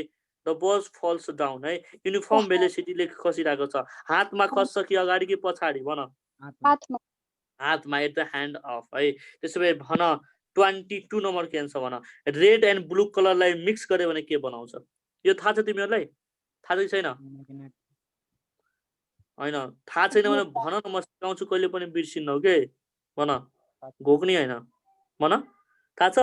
the ball falls down है uniform velocity ले खसिरहेको छ हातमा खस्छ कि अगाडि कि पछाडी भन हातमा हातमा एट द ह्यान्ड अफ है त्यसो भए भन 22 नम्बर को आन्सर भन रेड एन्ड ब्लू कलरलाई मिक्स गर्यो भने के बनाउँछ यो थाहा छ तिमीहरुलाई थाहा छ छैन हैन थाहा छैन भने भन न म सिकाउँछु कहिले पनि बिर्सिन्नौ के भन घोक्नी हैन भन थाहा छ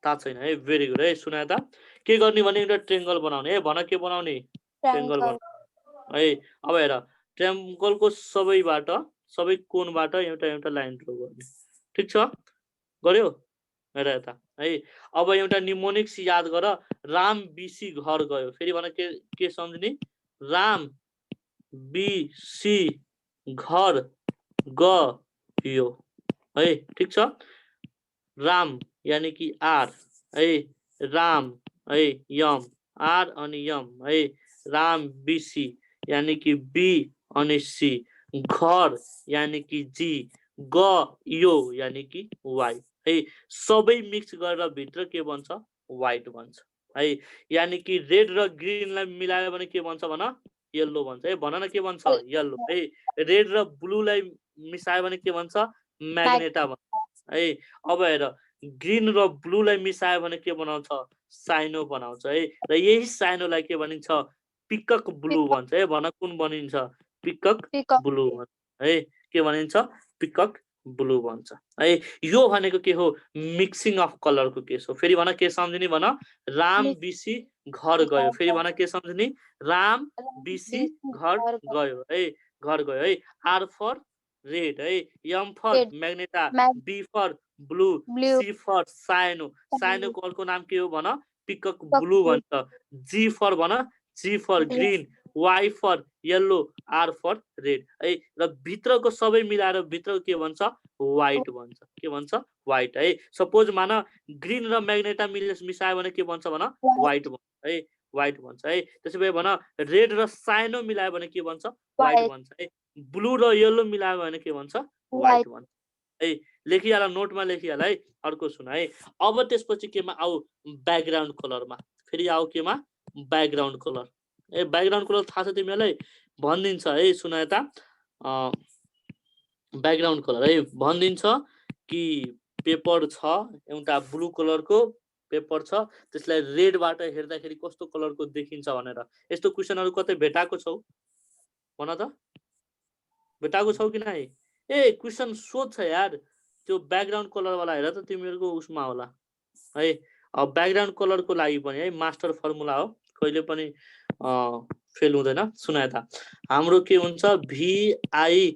थाहा छैन है भेरी गुड है सुना त के गर्ने भने एउटा ट्रायंगल बनाउने है भन के बनाउने ट्रायंगल बनाउने है अब हेर ट्रायंगलको सबै कोणबाट एउटा एउटा लाइन ड्रा गर्ने ठीक छ गर्यो हेर यता है अब एउटा निमोनिक्स याद गर राम बीसी घर गयो फेरि भन के सम्झ्ने राम बीसी घर गयो है ठीक छ राम यानी कि आर है राम है यम आर अनि यम है राम बीसी यानी कि बी अनि सी घर यानी कि जी गयो यानी कि वाई है सबै मिक्स गरेर भित्र के बन्छ व्हाइट बन्छ है यानी कि रेड र ग्रीनलाई मिलायो भने के बन्छ भन येलो बन्छ है भन न के बन्छ येलो है रेड र ब्लूलाई मिसायो भने के बन्छ म्याग्नेटा बन्छ है अब हेर ग्रीन र ब्लूलाई मिसायो भने के बनाउँछ साइनो बनाउँछ है र यही साइनोलाई के भनिन्छ पिकक ब्लू भन्छ है भन कुन बनिन्छ पिकक ब्लू भन्छ है के भनिन्छ पिकक ब्लू भन्छ है यो भनेको के हो मिक्सिङ अफ कलर को केस हो फेरि भन के सम्झिने भन राम बीसी घर गयो फेरि भन के सम्झिने राम बीसी घर गयो है घर गयो है आर फर रेड है M for magenta B for blue C for cyan साइनोको अर्को नाम के हो भन पिकक ब्लू भन्छ जी फर भन G for green Y for yellow R for red है र भित्रको सबै मिलाएर भित्रको के भन्छ व्हाइट भन्छ के भन्छ व्हाइट है सपोज मान ग्रीन र म्याग्नेटा मिसायो भने के भन्छ भन व्हाइट भन्छ है व्हाइट भन्छ है त्यसै भए भन रेड र साइनो मिलायो भने के भन्छ व्हाइट भन्छ है ब्लू र येलो मिलायो भने के भन्छ व्हाइट भन्छ है लेखिहाल नोटमा लेखिहाल है अर्को सुन है अब त्यसपछि केमा आउ ब्याकग्राउन्ड कलरमा फेरि आउ केमा ब्याकग्राउन्ड कलर ए ब्याकग्राउन्ड कलर थाहा छ तिमीलाई भनिदिन्छ है सुन यता ब्याकग्राउन्ड कलर है भनिदिन्छ कि पेपर छ एउटा ब्लू कलरको पेपर छ त्यसलाई रेडबाट हेर्दाखेरि कस्तो कलरको देखिन्छ भनेर यस्तो क्वेशनहरु कतै भेटाएको छौ भन त भेटाएको छौ कि नै? ए क्वेसन सोध्छ यार, त्यो ब्याकग्राउन्ड कलर वाला हेर त तिमीहरूको उसमा होला है। अब ब्याकग्राउन्ड कलरको लागि पनि है मास्टर फर्मुला हो, कहिले पनि फेल हुँदैन। सुनाए त हाम्रो के हुन्छ VIBGYOR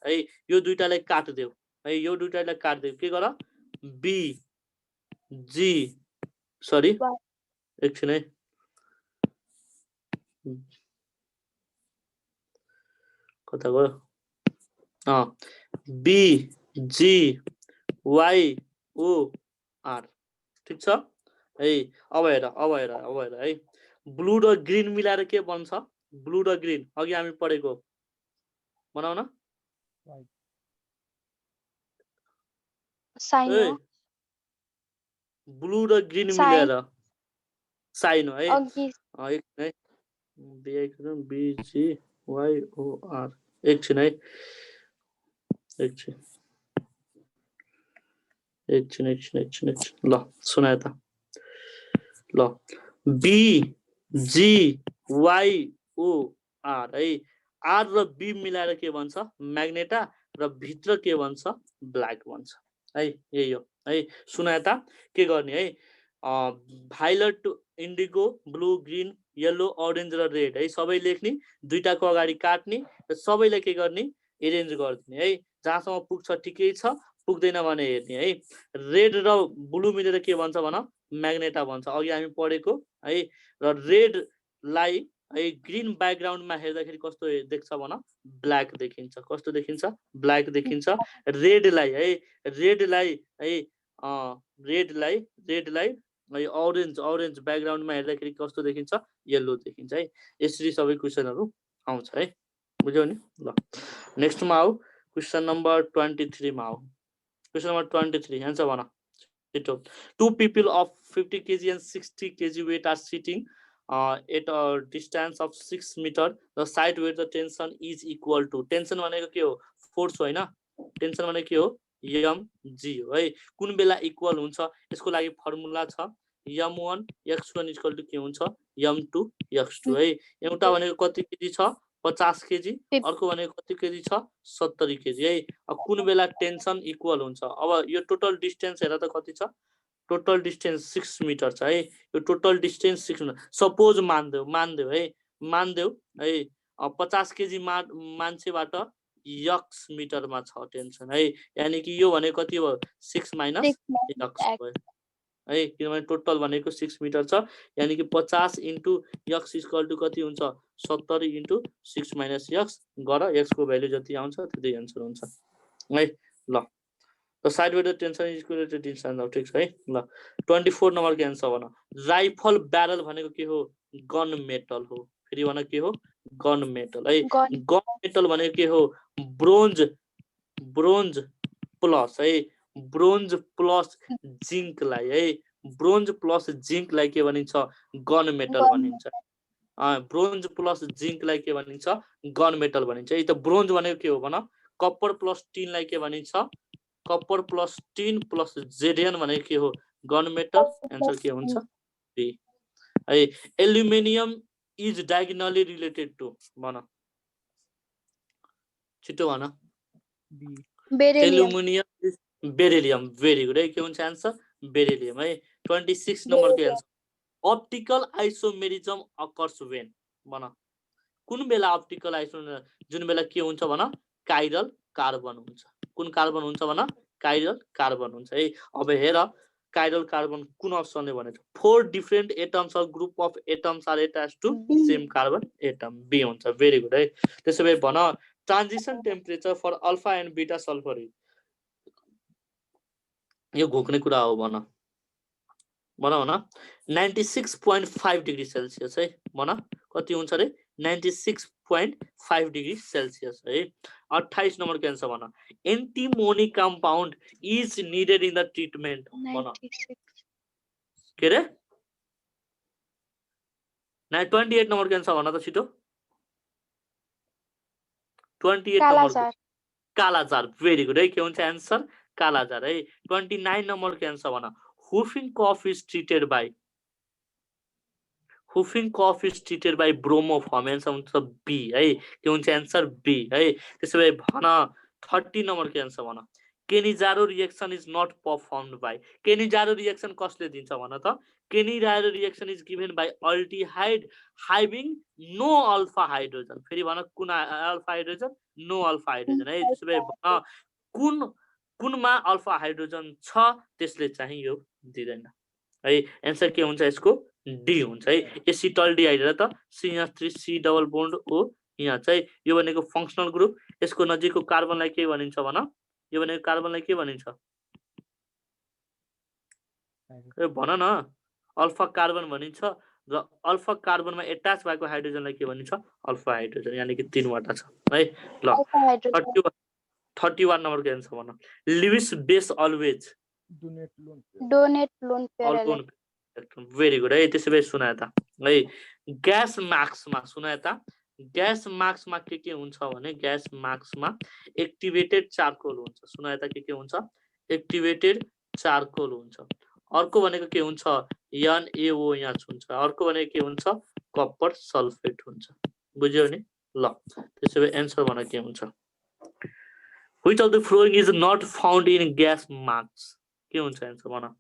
है, यो दुईटालाई काट्देऊ है, यो दुईटालाई काट्देऊ, के गर BG सरी एकछिन है, कता गयो BGYOR ठीक छ है। अब हेर है, ब्लू र ग्रीन मिलाएर के बन्छ? ब्लू र ग्रीन अघि हामी पढेको बनाउन साइन हो ब्लू र ग्रीन साइन मिलाएर साइन हो है। अघि एकछिन है, BGYOR एकछिन है, एकछिन ल सुनाए त ल BGYOR है, आर र बी मिलाएर के भन्छ? म्याग्नेटा, र भित्र के भन्छ? ब्ल्याक भन्छ है। यही हो है। सुनाए त के गर्ने है, violet, indigo, blue, green, yellow, orange र रेड है, सबै लेख्ने, दुईटाको अगाडि काट्ने र सबैलाई के गर्ने? एरेन्ज गरिदिने है। जहाँसम्म पुग्छ ठिकै छ, पुग्दैन भने हेर्ने है। रेड र ब्लू मिलेर के भन्छ भन? म्याग्नेटा भन्छ, अघि हामी पढेको है। र रेडलाई है ग्रीन ब्याकग्राउन्डमा हेर्दाखेरि कस्तो देख्छ भन? ब्ल्याक देखिन्छ। कस्तो देखिन्छ? ब्ल्याक देखिन्छ। रेडलाई है अरेन्ज ब्याकग्राउन्डमा हेर्दाखेरि कस्तो देखिन्छ? येल्लो देखिन्छ है। यसरी सबै क्वेसनहरू आउँछ है, बुझ्यौ नि? ल नेक्स्टमा आऊ, क्वेसन नम्बर 23 मा आऊ। क्वेसन नम्बर 23 एन्सर भन छिटो। 2 people of 50 kg and 60 kg weight are sitting at a distance of 6 meter. The side where the tension is equal to, tension भनेको के हो? फोर्स हो हैन, टेन्सन भनेको के हो? mg हो है। कुन बेला इक्वल हुन्छ? यसको लागि फर्मुला छ m1 x1 इक्वल टु के हुन्छ? m2 x2 है। एउटा भनेको कति केजी छ? 50 केजी, अर्को भनेको कति केजी छ? 70 केजी है। अब कुन बेला टेन्सन इक्वल हुन्छ? अब यो टोटल डिस्टेन्स हेर त कति छ? टोटल डिस्टेन्स 6 मिटर छ है। यो टोटल डिस्टेन्स 6 मिटर, सपोज मान्देऊ है, 50 केजी मान्छेबाट यक्स मिटरमा छ टेन्सन है। यानी कि यो भनेको कति हो? 6 माइनस यक्स भयो है, किनभने टोटल भनेको 6 मिटर छ। यानी कि 50 इन्टु यक्स इक्वल टु कति हुन्छ? 70 इन्टु 6 माइनस यक्स गर, यक्सको भ्यालु जति आउँछ त्यति आन्सर हुन्छ है। ल The side where the tension is equal to distance of ठीक छ है। ल 24 नम्बरको एन्सर भन। राइफल ब्यारल भनेको के हो? गन मेटल हो। फेरि भन के हो? गन मेटल है। गन मेटल भनेको के हो? ब्रोन्ज प्लस है, ब्रोन्ज प्लस जिंकलाई है, ब्रोन्ज प्लस जिंकलाई के भनिन्छ? गन मेटल भनिन्छ। ब्रोन्ज प्लस जिंकलाई के भनिन्छ? गन मेटल भनिन्छ। यी त ब्रोन्ज भनेको के हो भन? कपर प्लस टिनलाई के भनिन्छ? कपर प्लस टिन प्लस जेडियन भनेको के हो? Gun metal. एन्सर के हुन्छ? बी है। Aluminium is diagonally related to भन छिटो भन। Aluminium is beryllium. Very good है, के हुन्छ आन्सर? बेरिलियम है। 26 नम्बरको answer. Optical isomerism occurs when भन। कुन बेला अप्टिकल आइसोमेरिजम? जुन बेला के हुन्छ भन? काइरल कार्बन हुन्छ। कुन कार्बन हुन्छ भन? काइरल कार्बन हुन्छ है। अब हेर काइरल कार्बन कुन अप्सनले भनेछ? 4 different atoms or group of atoms are attached to same carbon atom. B हुन्छ। भेरी गुड है। त्यसो भए भन transition temperature for alpha and beta sulphur. यो घोक्ने कुरा हो भन 96.5 डिग्री सेल्सियस है। भन कति हुन्छ रे? 96.5 डिग्री सेल्सियस है। 28 नम्बरको एन्सर भन। Antimony compound is needed in the treatment भन। के रे? 28 नम्बरको एन्सर भन त छिटो। 28 नम्बरको कालाजार। भेरी गुड है, के हुन्छ एन्सर? कालाजार है। 29 नम्बरको एन्सर भन। हुफिङ cough is treated by. Whooping cough is treated by bromoform answer हुन्छ बी है के हुन्छ एन्सर बी है त्यसो भए भन 30 नम्बरको एन्सर भन Cannizzaro reaction is not performed by Cannizzaro reaction कसले दिन्छ भन त Cannizzaro reaction is given by aldehyde having no alpha hydrogen फेरि भन कुन alpha hydrogen no alpha hydrogen है त्यसो भए भन कुन कुनमा अल्फा हाइड्रोजन छ त्यसले चाहिँ यो दिदैन है एन्सर के हुन्छ यसको डी हुन्छ है एसिटल्डिहाइड र त CH3 C double bond O यहाँ चाहिँ यो भनेको फङ्सनल ग्रुप यसको नजिकको कार्बनलाई के भनिन्छ भन यो भनेको कार्बनलाई के भनिन्छ ए भन न अल्फा कार्बन भनिन्छ र अल्फा कार्बनमा एट्याच भएको हाइड्रोजनलाई के भनिन्छ अल्फा हाइड्रोजन यानी कि 3 वटा छ है ल 31 नम्बरको एन्सर भन Lewis base always donate lone pair very good है त्यसो भए सुनाए त है ग्यास मार्क्समा सुनाए त ग्यास मार्क्समा के हुन्छ भने ग्यास मार्क्समा एक्टिभेटेड चारकोल हुन्छ सुनाए त के हुन्छ एक्टिभेटेड चारकोल हुन्छ अर्को भनेको के हुन्छ NaO यहाँ हुन्छ अर्को भनेको के हुन्छ कपर सल्फेट हुन्छ बुझ्यौ नि ल त्यसो भए एन्सर भन के हुन्छ Which of the following is not found in gas marks? के हुन्छ एन्सर भन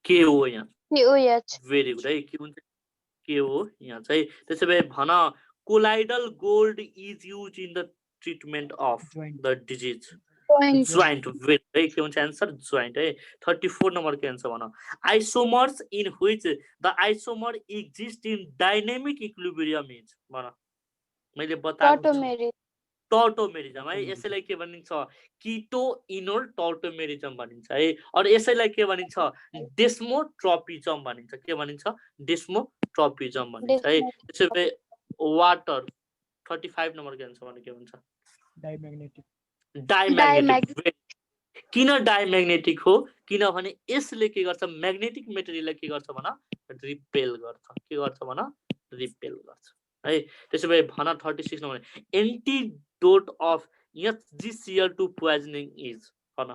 KO यहाँ KOH भेरी गुड है के हुन्छ KO यहाँ चाहिँ त्यसो भए भन colloidal gold is use in the treatment of the disease joint है के हुन्छ एन्सर जोइन्ट है 34 नम्बरको एन्सर भन isomers in which the isomer exist in dynamic equilibrium is भन मैले बताएको टर्टोमेरिजम है यसैलाई के भनिन्छ किटो इनोल टर्टोमेरिजम भनिन्छ है अरु यसैलाई के भनिन्छ डेस्मोट्रोपिजम भनिन्छ के भनिन्छ डेस्मोट्रोपिजम भनिन्छ है त्यसो भए वाटर 35 नम्बरको एन्सर भने के हुन्छ डायम्याग्नेटिक किन डायम्याग्नेटिक हो किनभने यसले के गर्छ म्याग्नेटिक मेटेरियललाई के गर्छ भन रिपेल गर्छ के गर्छ भन रिपेल गर्छ है त्यसो भए भन 36 number antidote of HgCl2 poisoning is भन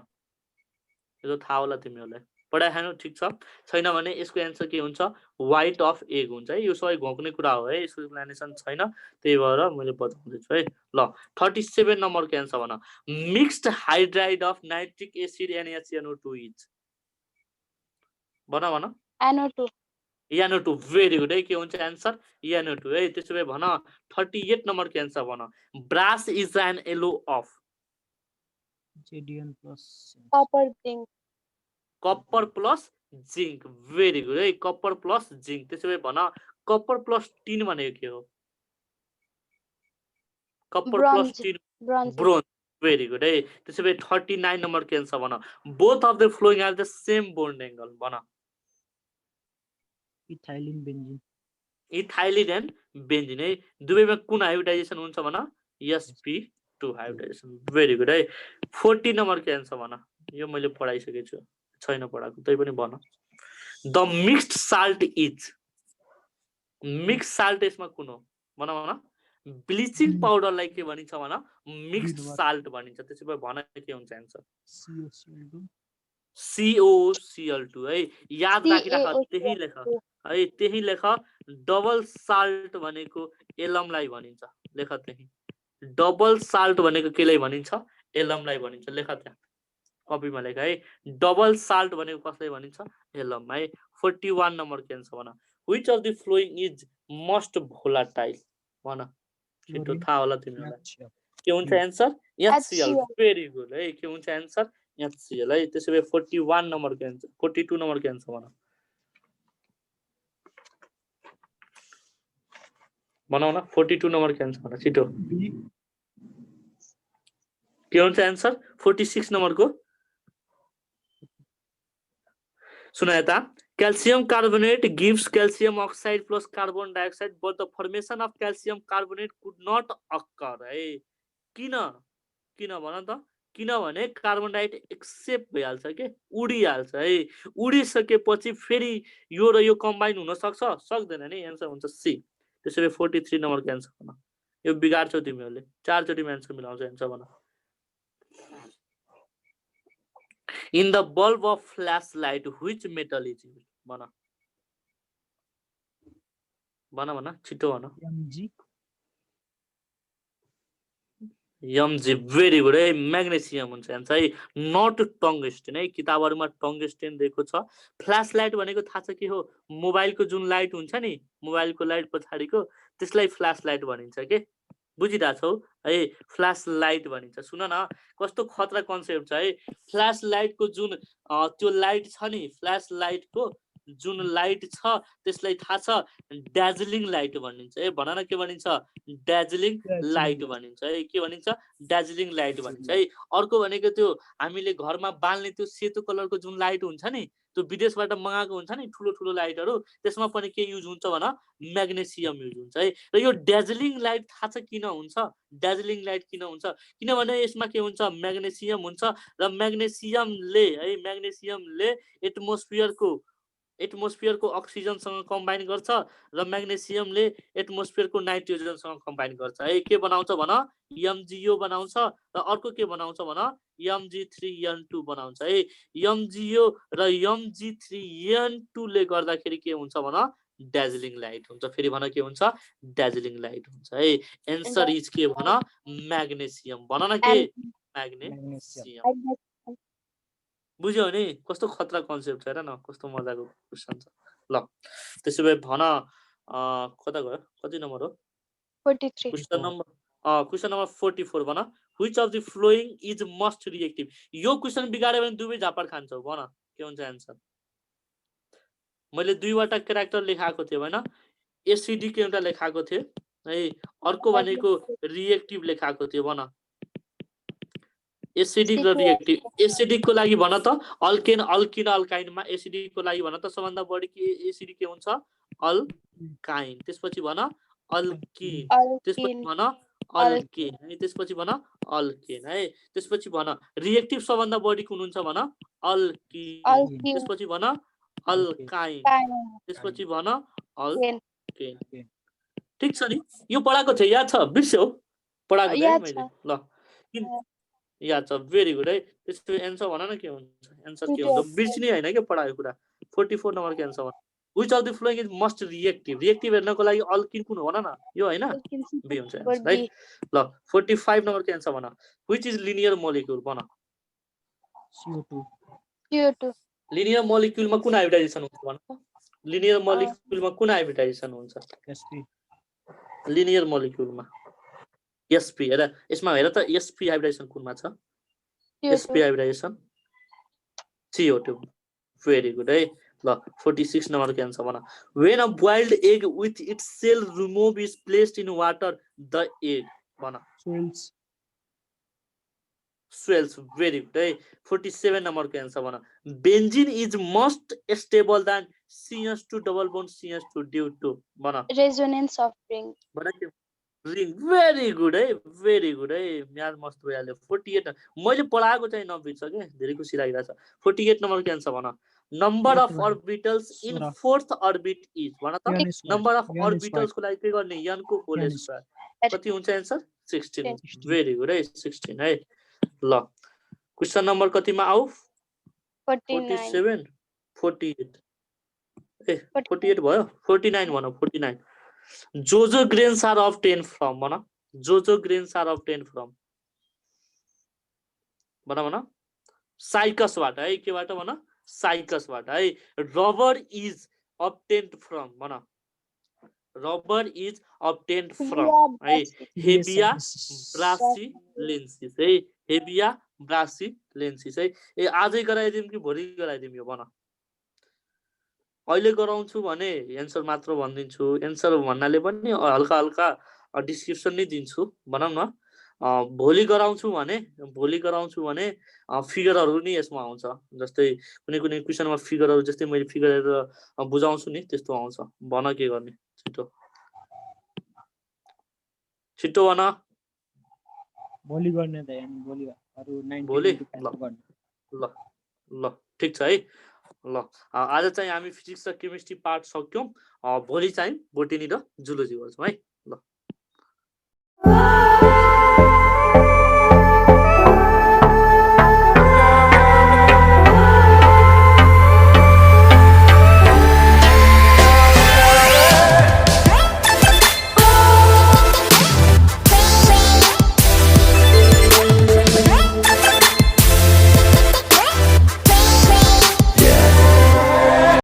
यो थाहा होला तिमीहरुलाई पढाएन ठीक छ छैन भने यसको एन्सर के हुन्छ व्हाइट अफ एग हुन्छ है यो सबै घोक्ने कुरा हो है यसको एक्सप्लेनेसन छैन त्यही भएर मैले बताउँदै छु है ल 37 नम्बरको एन्सर भन mixed hydride of nitric acid NaCNO2 is भन NO2 भेरी गुड है के हुन्छ एन्सर NO2 है त्यसो भए भन 38 नम्बरको एन्सर भन brass is an alloy of copper plus zinc very good है कपर प्लस जिंक त्यसो भए भन कपर प्लस टिन भनेको के हो copper plus tin bronze very good है त्यसो भए 39 नम्बरको एन्सर भन both of the following are the same bond angle भन इथाइलिन एन्ड बेन्जिन है दुवैमा कुन हाइब्रिडाइजेसन हुन्छ भन sp2 हाइब्रिडाइजेसन भेरी गुड है 40 नम्बरको एन्सर भन यो मैले पढाइसकेको छु छैन पढाएको तै पनि भन the mixed salt is mix salt यसमा कुन हो भन ब्लिचिङ पाउडरलाई के भनिन्छ भन मिक्स्ड साल्ट भनिन्छ त्यसो भए भन के हुन्छ एन्सर COCl2 है याद राखिराख त्यही लेख है त्यही लेख डबल साल्ट भनेको एलमलाई भनिन्छ लेख त्यही डबल साल्ट भनेको केलाई भनिन्छ एलमलाई भनिन्छ लेख त्यहाँ कपीमा लेख है डबल साल्ट भनेको कसलाई भनिन्छ एलम है 41 नम्बरको एन्सर भन which of the flowing is most volatile भन छिटो थाहा होला तिमीलाई के हुन्छ एन्सर HCl भेरी गुड है के हुन्छ एन्सर HCl है त्यसो भए 41 नम्बरको एन्सर 42 नम्बरको एन्सर भन बनाउ न 42 नम्बरको एन्सर भन छिटो के हुन्छ एन्सर 46 नम्बरको सुन यता calcium carbonate gives calcium oxide plus carbon dioxide but the formation of calcium carbonate could not occur है किन भन त किनभने कार्बन डाइऑक्साइड एक्सेप्ट भइहाल्छ के उडिहाल्छ है उडिसकेपछि फेरि यो र यो कम्बाइन हुन सक्दैन नि एन्सर हुन्छ सी त्यसैले 43 नम्बरको एन्सर भन यो बिगार्छौ तिमीहरुले चार चोटी एन्सर मिलाउँछ एन्सर भन In the bulb of flashlight, which metal is used? Mana. भन छिटो भन एमजी एमजी भेरी गुड है म्याग्नेसियम हुन्छ एन्सर है नट टङ्गस्टेन है किताबहरुमा टङ्गस्टेन दिएको छ फ्ल्यास लाइट भनेको थाहा छ के हो मोबाइलको जुन लाइट हुन्छ नि मोबाइलको लाइट पछाडिको त्यसलाई फ्ल्यास लाइट भनिन्छ के बुझिरहेछौ है फ्ल्यास लाइट भनिन्छ सुन न कस्तो खतरा कन्सेप्ट छ है फ्ल्यास लाइटको जुन त्यो लाइट छ नि फ्ल्यास लाइटको जुन लाइट छ त्यसलाई थाहा छ ड्याजलिङ लाइट भनिन्छ है भन न के भनिन्छ ड्याजलिङ लाइट भनिन्छ है के भनिन्छ ड्याजलिङ लाइट भनिन्छ है अर्को भनेको त्यो हामीले घरमा बाल्ने त्यो सेतो कलरको जुन लाइट हुन्छ नि त्यो विदेशबाट मगाएको हुन्छ नि ठुलो ठुलो लाइटहरु त्यसमा पनि के युज हुन्छ भन म्याग्नेसियम युज हुन्छ है र यो ड्याजलिङ लाइट थाहा छ किन हुन्छ ड्याजलिङ लाइट किन हुन्छ किनभने यसमा के हुन्छ म्याग्नेसियम हुन्छ र म्याग्नेसियमले एटमोस्फियरको अक्सिजनसँग कम्बाइन गर्छ र म्याग्नेसियमले एटमोस्फियरको नाइट्रोजनसँग कम्बाइन गर्छ है के बनाउँछ भन MgO बनाउँछ र अर्को के बनाउँछ भन Mg3N2 बनाउँछ है MgO र Mg3N2 ले गर्दाखेरि के हुन्छ भन ड्याजलिङ लाइट हुन्छ फेरि भन के हुन्छ ड्याजलिङ लाइट हुन्छ है एन्सर इज के भन म्याग्नेसियम भन न के म्याग्नेसियम बुझ्यौ नि कस्तो खतरा कन्सेप्ट छ हेर न कस्तो मजाको क्वेशन छ ल त्यसो भए भन कता गयो कति नम्बर हो 43 क्वेशन नम्बर 44 भन which of the flowing is must reactive यो क्वेशन बिगाड्यो भने दुवै झापड खान्छौ भन के हुन्छ आन्सर मैले दुईवटा क्यारेक्टर लेखाएको थिए हैन एसिडिक एउटा लेखाएको थिए है अर्को भनेको रिएक्टिभ लेखाएको थियो भन एसिडिक र रिएक्टिभ एसिडिक को लागि भन त अल्केन अल्किन अल्काइनमा एसिडिक को लागि भन त सबभन्दा बढी के एसिडिक के हुन्छ अल्काइन त्यसपछि भन अल्किन त्यसपछि भन अल्केन है त्यसपछि भन अल्केन है त्यसपछि भन रिएक्टिभ सबभन्दा बढी कुन हुन्छ भन अल्किन त्यसपछि भन अल्काइन त्यसपछि भन अल्केन ठीक छ नि यो पढाएको थियो याद छ बिर्स्यौ पढाएको थिएँ मैले ल किन याद छ भेरी गुड है त्यसको एन्सर भन न के हुन्छ एन्सर के हुन्छ बिर्सिने हैन के पढाएको कुरा 44 नम्बर के एन्सर भन which of the flowing is must reactive reactive हेर्नको लागि अल्किन कुन हो भन न यो हैन बी हुन्छ एन्सर है ल 45 नम्बर के एन्सर भन व्हिच इज लिनियर मोलिक्युल भन CO2 लिनियर मोलिक्युलमा कुन हाइब्रिडाइजेसन हुन्छ भन लिनियर मोलिक्युलमा कुन हाइब्रिडाइजेसन हुन्छ SP लिनियर मोलिक्युलमा SP हेर यसमा हेर त SP हाइब्रिडाइजेसन कुनमा छ SP hybridisation CO2 very good है ल 46 नम्बर के आन्सर भन when a boiled egg with its shell remove is placed in water the egg भन swells very good है 47 नम्बर के आन्सर भन benzene is most stable than CH2 double bond CH2 due to भन resonance of ring भन के ring very good है math मस्त भइहाल्यो 48 मैले पढाएको चाहिँ नबिर्छ के धेरै खुसी लागिरहेछ 48 नम्बर के आन्सर भन number of orbitals in fourth orbit is भन त नम्बर अफ अर्बिटल्स को लागि के गर्ने n को होल स्क्वायर कति हुन्छ आन्सर 16 भेरी गुड है 16 है ल क्वेशन नम्बर कतिमा आउ 47 48 ए 48 भयो 49 भन 49 जोजो ग्रेन्स आर obtained from भन जोजो ग्रेन्स आर obtained from भन साइकसबाट है केबाट भन साइकसबाट है रबर इज obtained from भन रबर इज obtained from है हेबिया ब्रासिलेन्सिस है हेबिया ब्रासिलेन्सिस है ए आजै गराइदिम कि भोलि गराइदिम यो भन अहिले गराउँछु भने एन्सर मात्र भन्दिन्छु एन्सर भन्नाले पनि हल्का हल्का डिस्क्रिप्सन नै दिन्छु भनौं न भोलि गराउँछु भने फिगरहरु नि यसमा आउँछ जस्तै कुनै कुनै क्वेशनमा फिगरहरु जस्तै मैले फिगरहरु बुझाउँछु नि त्यस्तो आउँछ भन के गर्ने छिटो छिटो भन भोलि गर्ने त यानी भोलि अरु 90 भोलि गर्ने ल ठीक छ है ल आज चाहिँ हामी फिजिक्स र केमिस्ट्री पार्ट सक्यौं भोलि चाहिँ बोटनी र जुलोजी गर्छौं है ल